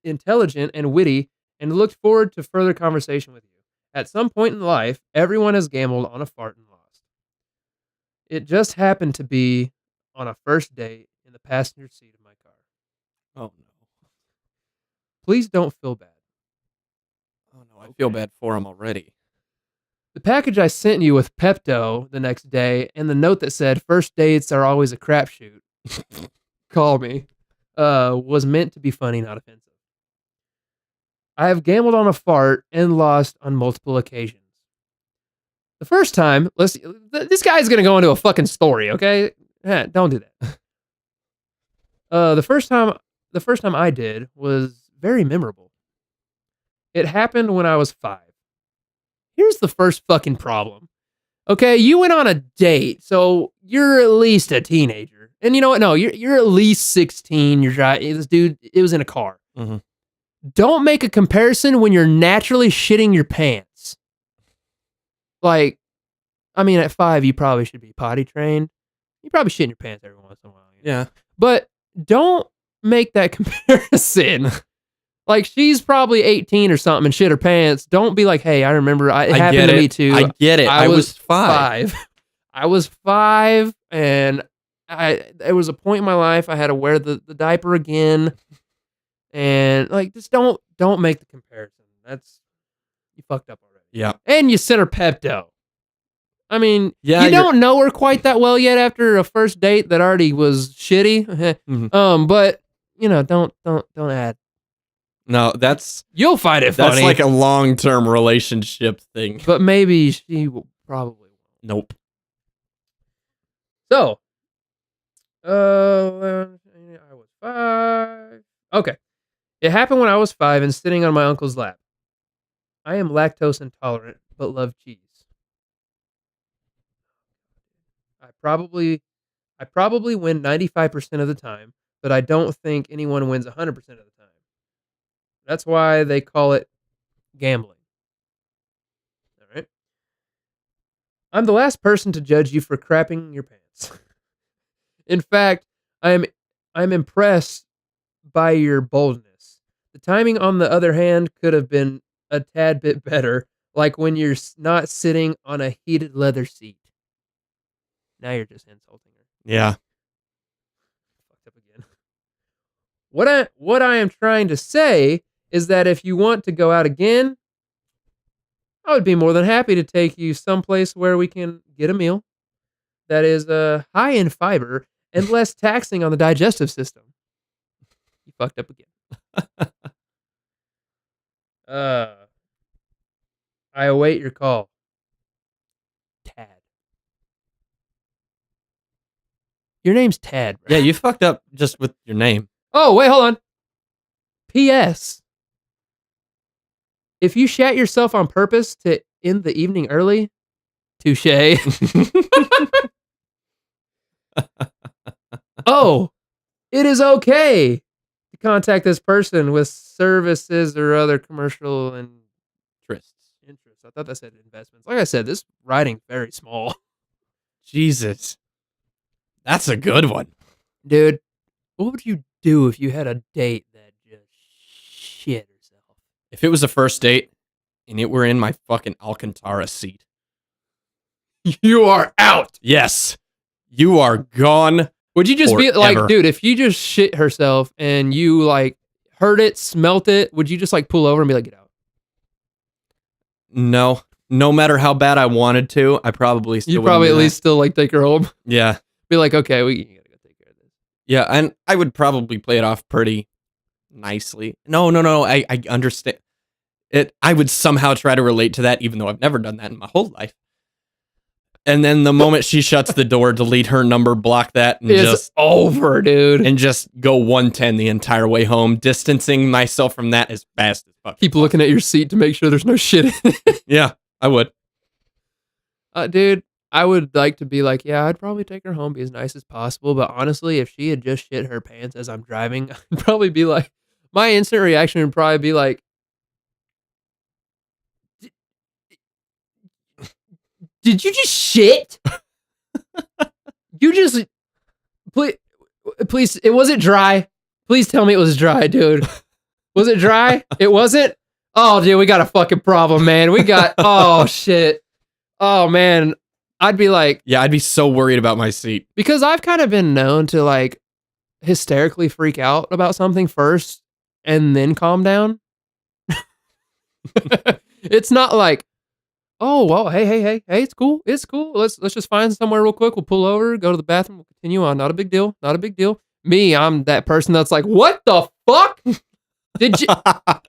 [SPEAKER 1] intelligent and witty, and looked forward to further conversation with you. At some point in life, everyone has gambled on a fart and lost. It just happened to be on a first date in the passenger seat of my car.
[SPEAKER 2] Oh no.
[SPEAKER 1] Please don't feel bad.
[SPEAKER 2] Oh no, I feel bad for him already.
[SPEAKER 1] The package I sent you with Pepto the next day and the note that said first dates are always a crapshoot. Call me. Was meant to be funny, not offensive. I have gambled on a fart and lost on multiple occasions. The first time, this guy's gonna go into a fucking story, okay? Don't do that. The first time I did was very memorable. It happened when I was 5. Here's the first fucking problem. Okay, you went on a date, so you're at least a teenager. And you know what? No, you're at least 16. You're driving. This dude, it was in a car.
[SPEAKER 2] Mm-hmm.
[SPEAKER 1] Don't make a comparison when you're naturally shitting your pants. Like, I mean, at 5, you probably should be potty trained. You probably shit in your pants every once in a while.
[SPEAKER 2] Yeah.
[SPEAKER 1] But don't make that comparison. Like, she's probably 18 or something and shit her pants. Don't be like, hey, I remember it happened to me too.
[SPEAKER 2] I get it. I was 5.
[SPEAKER 1] I was 5, and there was a point in my life I had to wear the diaper again. And like, just don't make the comparison. You fucked up already.
[SPEAKER 2] Yeah.
[SPEAKER 1] And you sent her Pepto. I mean,
[SPEAKER 2] yeah,
[SPEAKER 1] you don't know her quite that well yet after a first date that already was shitty.
[SPEAKER 2] Mm-hmm.
[SPEAKER 1] But you know, don't add.
[SPEAKER 2] No,
[SPEAKER 1] you'll find it funny.
[SPEAKER 2] That's like a long-term relationship thing.
[SPEAKER 1] But maybe she will probably won't.
[SPEAKER 2] Nope.
[SPEAKER 1] So, I was 5. Okay. It happened when I was 5 and sitting on my uncle's lap. I am lactose intolerant, but love cheese. I probably win 95% of the time, but I don't think anyone wins 100% of the time. That's why they call it gambling. All right. I'm the last person to judge you for crapping your pants. In fact, I'm impressed by your boldness. The timing, on the other hand, could have been a tad bit better, like when you're not sitting on a heated leather seat. Now you're just insulting her.
[SPEAKER 2] Yeah.
[SPEAKER 1] Fucked up again. What I am trying to say is that if you want to go out again, I would be more than happy to take you someplace where we can get a meal that is high in fiber and less taxing on the digestive system. You fucked up again. I await your call. Tad. Your name's Tad, right?
[SPEAKER 2] Yeah, you fucked up just with your name.
[SPEAKER 1] Oh, wait, hold on. P.S. If you shat yourself on purpose to end the evening early, touche. Oh, it is okay to contact this person with services or other commercial interests. I thought that said investments. Like I said, this writing's very small.
[SPEAKER 2] Jesus. That's a good one.
[SPEAKER 1] Dude, what would you do if you had a date that just shit herself?
[SPEAKER 2] If it was a first date and it were in my fucking Alcantara seat.
[SPEAKER 1] You are out.
[SPEAKER 2] Yes. You are gone.
[SPEAKER 1] Would you just
[SPEAKER 2] forever.
[SPEAKER 1] be like, dude, if you just shit herself and you like heard it, smelt it, would you just like pull over and be like, get out?
[SPEAKER 2] No. No matter how bad I wanted to, I probably still
[SPEAKER 1] You'd probably at least still like take her home.
[SPEAKER 2] Yeah.
[SPEAKER 1] Be like, okay, we gotta go take care of this.
[SPEAKER 2] Yeah, and I would probably play it off pretty nicely. No. I understand it. I would somehow try to relate to that, even though I've never done that in my whole life. And then the moment she shuts the door, delete her number, block that, and
[SPEAKER 1] it's
[SPEAKER 2] just
[SPEAKER 1] over, dude.
[SPEAKER 2] And just go 110 the entire way home, distancing myself from that as fast as possible.
[SPEAKER 1] Keep looking at your seat to make sure there's no shit in it.
[SPEAKER 2] Yeah, I would.
[SPEAKER 1] Dude, I would like to be like, yeah, I'd probably take her home, be as nice as possible. But honestly, if she had just shit her pants as I'm driving, I'd probably be like, my instant reaction would probably be like, did you just shit? You just, please, it wasn't dry. Please tell me it was dry, dude. Was it dry? It wasn't? Oh, dude, we got a fucking problem, man. Oh, shit. Oh, man. I'd be like...
[SPEAKER 2] Yeah, I'd be so worried about my seat.
[SPEAKER 1] Because I've kind of been known to, like, hysterically freak out about something first and then calm down. It's not like, oh, well, hey, it's cool. Let's just find somewhere real quick. We'll pull over, go to the bathroom, we'll continue on. Not a big deal. Me, I'm that person that's like, what the fuck? Did you?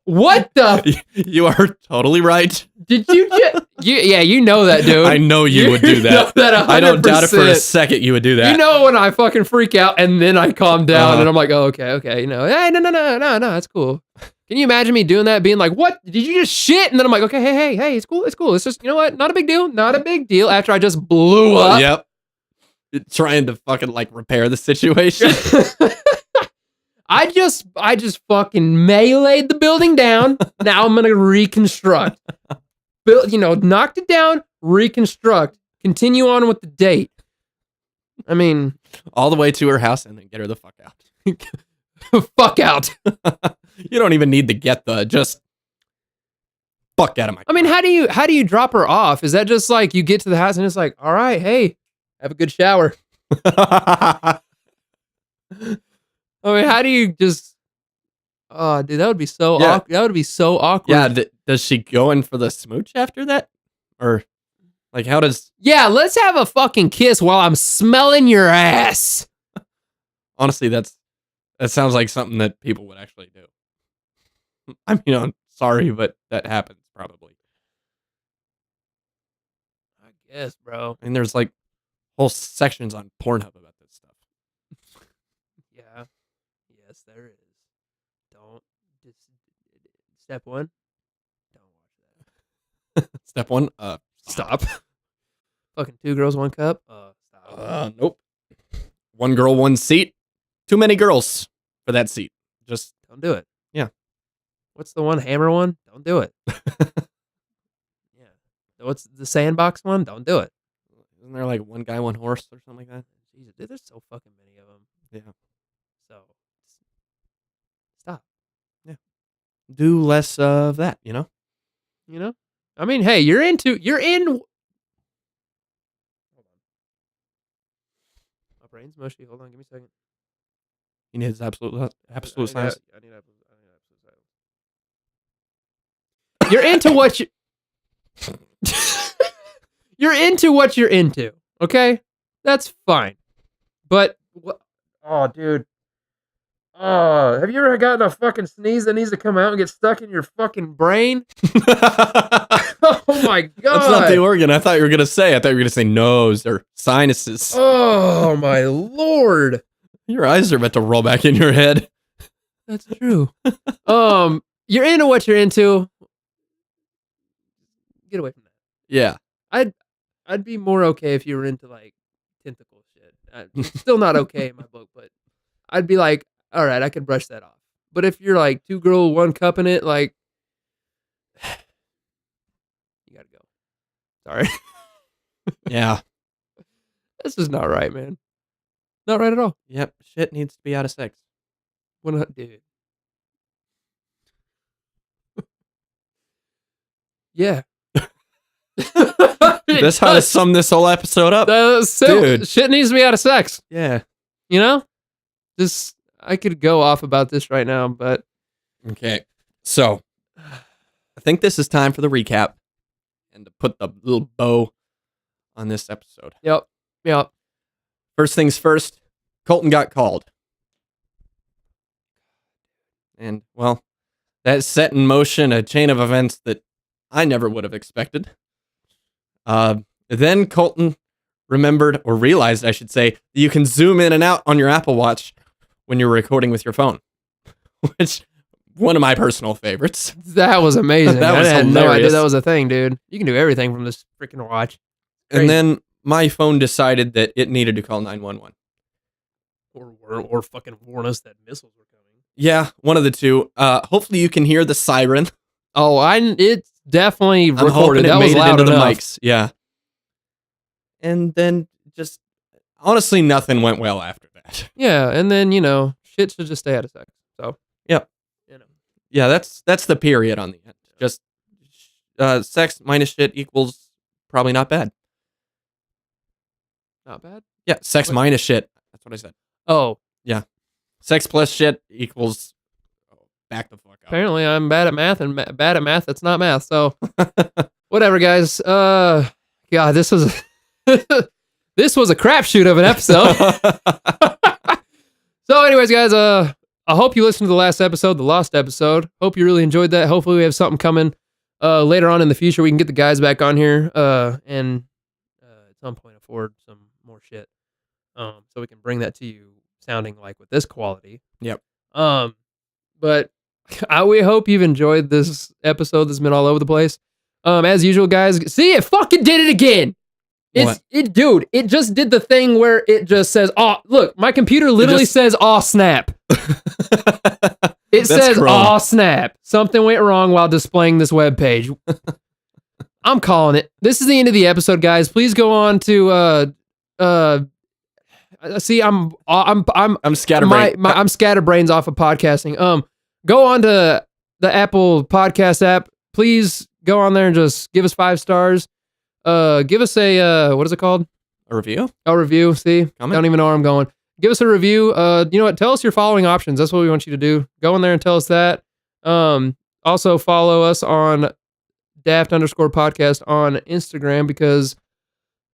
[SPEAKER 1] What the?
[SPEAKER 2] You are totally right.
[SPEAKER 1] Did you just? Yeah, you know that, dude.
[SPEAKER 2] I know you would do that.
[SPEAKER 1] Know that 100%.
[SPEAKER 2] I don't doubt it for a second you would do that.
[SPEAKER 1] You know when I fucking freak out and then I calm down and I'm like, oh, okay. You know, hey, no, that's cool. Can you imagine me doing that? Being like, what? Did you just shit? And then I'm like, okay, hey, it's cool. It's just, you know what? Not a big deal. After I just blew up.
[SPEAKER 2] Yep. Trying to fucking like repair the situation.
[SPEAKER 1] I just fucking meleeed the building down. Now I'm gonna reconstruct. Knocked it down, reconstruct, continue on with the date. I mean,
[SPEAKER 2] all the way to her house and then get her the fuck out.
[SPEAKER 1] Fuck out.
[SPEAKER 2] You don't even need to get just fuck out of my car.
[SPEAKER 1] I mean, how do you drop her off? Is that just like you get to the house and it's like, all right, hey, have a good shower. I mean, how do you just? Oh, dude, that would be so awkward. That would be so awkward.
[SPEAKER 2] Yeah, does she go in for the smooch after that, or like how does?
[SPEAKER 1] Yeah, let's have a fucking kiss while I'm smelling your ass.
[SPEAKER 2] Honestly, that sounds like something that people would actually do. I mean, I'm sorry, but that happens probably.
[SPEAKER 1] I guess, bro.
[SPEAKER 2] And there's like whole sections on Pornhub about this stuff.
[SPEAKER 1] Yeah. Yes, there is. Step one, don't watch that.
[SPEAKER 2] Step one,
[SPEAKER 1] stop. Fucking 2 girls, 1 cup. Stop.
[SPEAKER 2] Nope. 1 girl, 1 seat. Too many girls for that seat. Just
[SPEAKER 1] don't do it.
[SPEAKER 2] Yeah.
[SPEAKER 1] What's the one hammer one? Don't do it. Yeah. What's the sandbox one? Don't do it.
[SPEAKER 2] Isn't there like 1 guy, 1 horse or something like that?
[SPEAKER 1] Jesus, dude, there's so fucking many of them.
[SPEAKER 2] Yeah.
[SPEAKER 1] So stop.
[SPEAKER 2] Yeah. Do less of that, you know?
[SPEAKER 1] You know? I mean, hey, you're in. Hold on. My brain's mushy. Hold on, give me a second.
[SPEAKER 2] You need his absolute silence.
[SPEAKER 1] I need absolute silence. You're into what you You're into what you're into, okay? That's fine. But oh, dude. Oh, have you ever gotten a fucking sneeze that needs to come out and get stuck in your fucking brain? Oh my god.
[SPEAKER 2] That's not the organ. I thought you were going to say nose or sinuses.
[SPEAKER 1] Oh my lord.
[SPEAKER 2] Your eyes are about to roll back in your head.
[SPEAKER 1] That's true. You're into what you're into. Get away from that.
[SPEAKER 2] Yeah.
[SPEAKER 1] I'd be more okay if you were into like tentacle shit. Still not okay in my book, but I'd be like, all right, I could brush that off. But if you're like 2 girl, 1 cup in it, like, you gotta go. Sorry.
[SPEAKER 2] Yeah.
[SPEAKER 1] This is not right, man. Not right at all.
[SPEAKER 2] Yep. Shit needs to be out of sex.
[SPEAKER 1] Dude. Yeah.
[SPEAKER 2] That's how to sum this whole episode up.
[SPEAKER 1] Dude. Shit needs to be out of sex.
[SPEAKER 2] Yeah.
[SPEAKER 1] You know? I could go off about this right now, but...
[SPEAKER 2] Okay. So, I think this is time for the recap and to put the little bow on this episode.
[SPEAKER 1] Yep.
[SPEAKER 2] First things first, Colton got called. And, well, that set in motion a chain of events that I never would have expected. Then Colton realized, I should say, that you can zoom in and out on your Apple Watch when you're recording with your phone, which one of my personal favorites.
[SPEAKER 1] That was amazing.
[SPEAKER 2] That was
[SPEAKER 1] I had
[SPEAKER 2] hilarious.
[SPEAKER 1] no idea that was a thing, dude. You can do everything from this freaking watch. Crazy.
[SPEAKER 2] And then my phone decided that it needed to call 911.
[SPEAKER 1] Or fucking warn us that missiles were coming.
[SPEAKER 2] Yeah, one of the two. Hopefully you can hear the siren.
[SPEAKER 1] Oh, it's definitely
[SPEAKER 2] I'm
[SPEAKER 1] recorded.
[SPEAKER 2] hoping it
[SPEAKER 1] That was
[SPEAKER 2] made it
[SPEAKER 1] loud
[SPEAKER 2] into
[SPEAKER 1] enough.
[SPEAKER 2] the mics. Yeah. And then just honestly, nothing went well after that.
[SPEAKER 1] Yeah, and then shit should just stay out of sex. So
[SPEAKER 2] Yep. Yeah, that's the period on the end. Just sex minus shit equals probably not bad.
[SPEAKER 1] Not bad.
[SPEAKER 2] Yeah, sex minus shit. That's what I said.
[SPEAKER 1] Oh,
[SPEAKER 2] yeah. Sex plus shit equals back the fuck up.
[SPEAKER 1] Apparently, I'm bad at math, and bad at math that's not math. So whatever, guys. God, this was this was a crapshoot of an episode. So, anyways, guys, I hope you listened to the last episode, the lost episode. Hope you really enjoyed that. Hopefully, we have something coming later on in the future. We can get the guys back on here and at some point afford some more shit, so we can bring that to you sounding like with this quality.
[SPEAKER 2] Yep.
[SPEAKER 1] But we hope you've enjoyed this episode that's been all over the place. As usual, guys, see, it fucking did it again. Dude, it just did the thing where it just says, oh, look, my computer literally says, oh, snap. It says, oh, snap. Something went wrong while displaying this web page. I'm calling it. This is the end of the episode, guys. Please go on to, see, I'm scatterbrained. I'm scatterbrains off of podcasting. Go on to the Apple Podcast app. Please go on there and just give us 5 stars. Give us a what is it called?
[SPEAKER 2] A review?
[SPEAKER 1] A review. See,
[SPEAKER 2] Comment?
[SPEAKER 1] Don't even know where I'm going. Give us a review. You know what? Tell us your following options. That's what we want you to do. Go in there and tell us that. Also follow us on Daft_podcast on Instagram because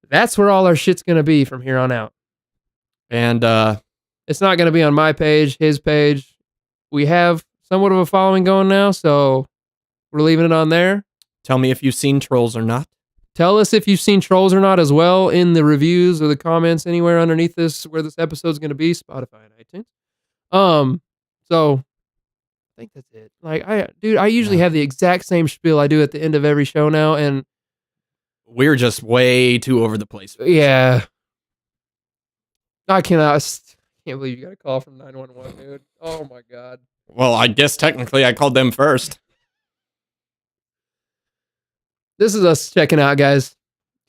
[SPEAKER 1] that's where all our shit's gonna be from here on out.
[SPEAKER 2] And
[SPEAKER 1] it's not gonna be on my page, his page. We have somewhat of a following going now, so we're leaving it on there.
[SPEAKER 2] Tell me if you've seen Trolls or not.
[SPEAKER 1] Tell us if you've seen Trolls or not as well in the reviews or the comments anywhere underneath this where this episode's going to be, Spotify and iTunes. So I think that's it. I usually have the exact same spiel I do at the end of every show now, and
[SPEAKER 2] we're just way too over the place.
[SPEAKER 1] Yeah. I can't believe you got a call from 911, dude. Oh my God.
[SPEAKER 2] Well, I guess technically I called them first.
[SPEAKER 1] This is us checking out, guys.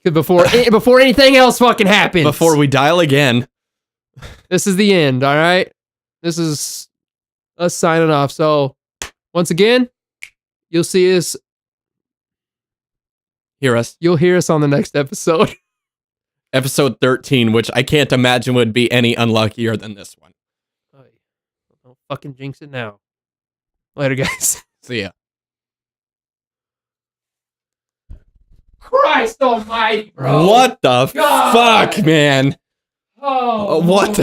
[SPEAKER 1] Before anything else fucking happens.
[SPEAKER 2] Before we dial again.
[SPEAKER 1] This is the end, all right? This is us signing off. So, once again, you'll see us. You'll hear us on the next episode.
[SPEAKER 2] Episode 13, which I can't imagine would be any unluckier than this one.
[SPEAKER 1] Don't fucking jinx it now. Later, guys.
[SPEAKER 2] See ya.
[SPEAKER 1] Christ almighty, bro.
[SPEAKER 2] What the fuck, man?
[SPEAKER 1] Oh.
[SPEAKER 2] What the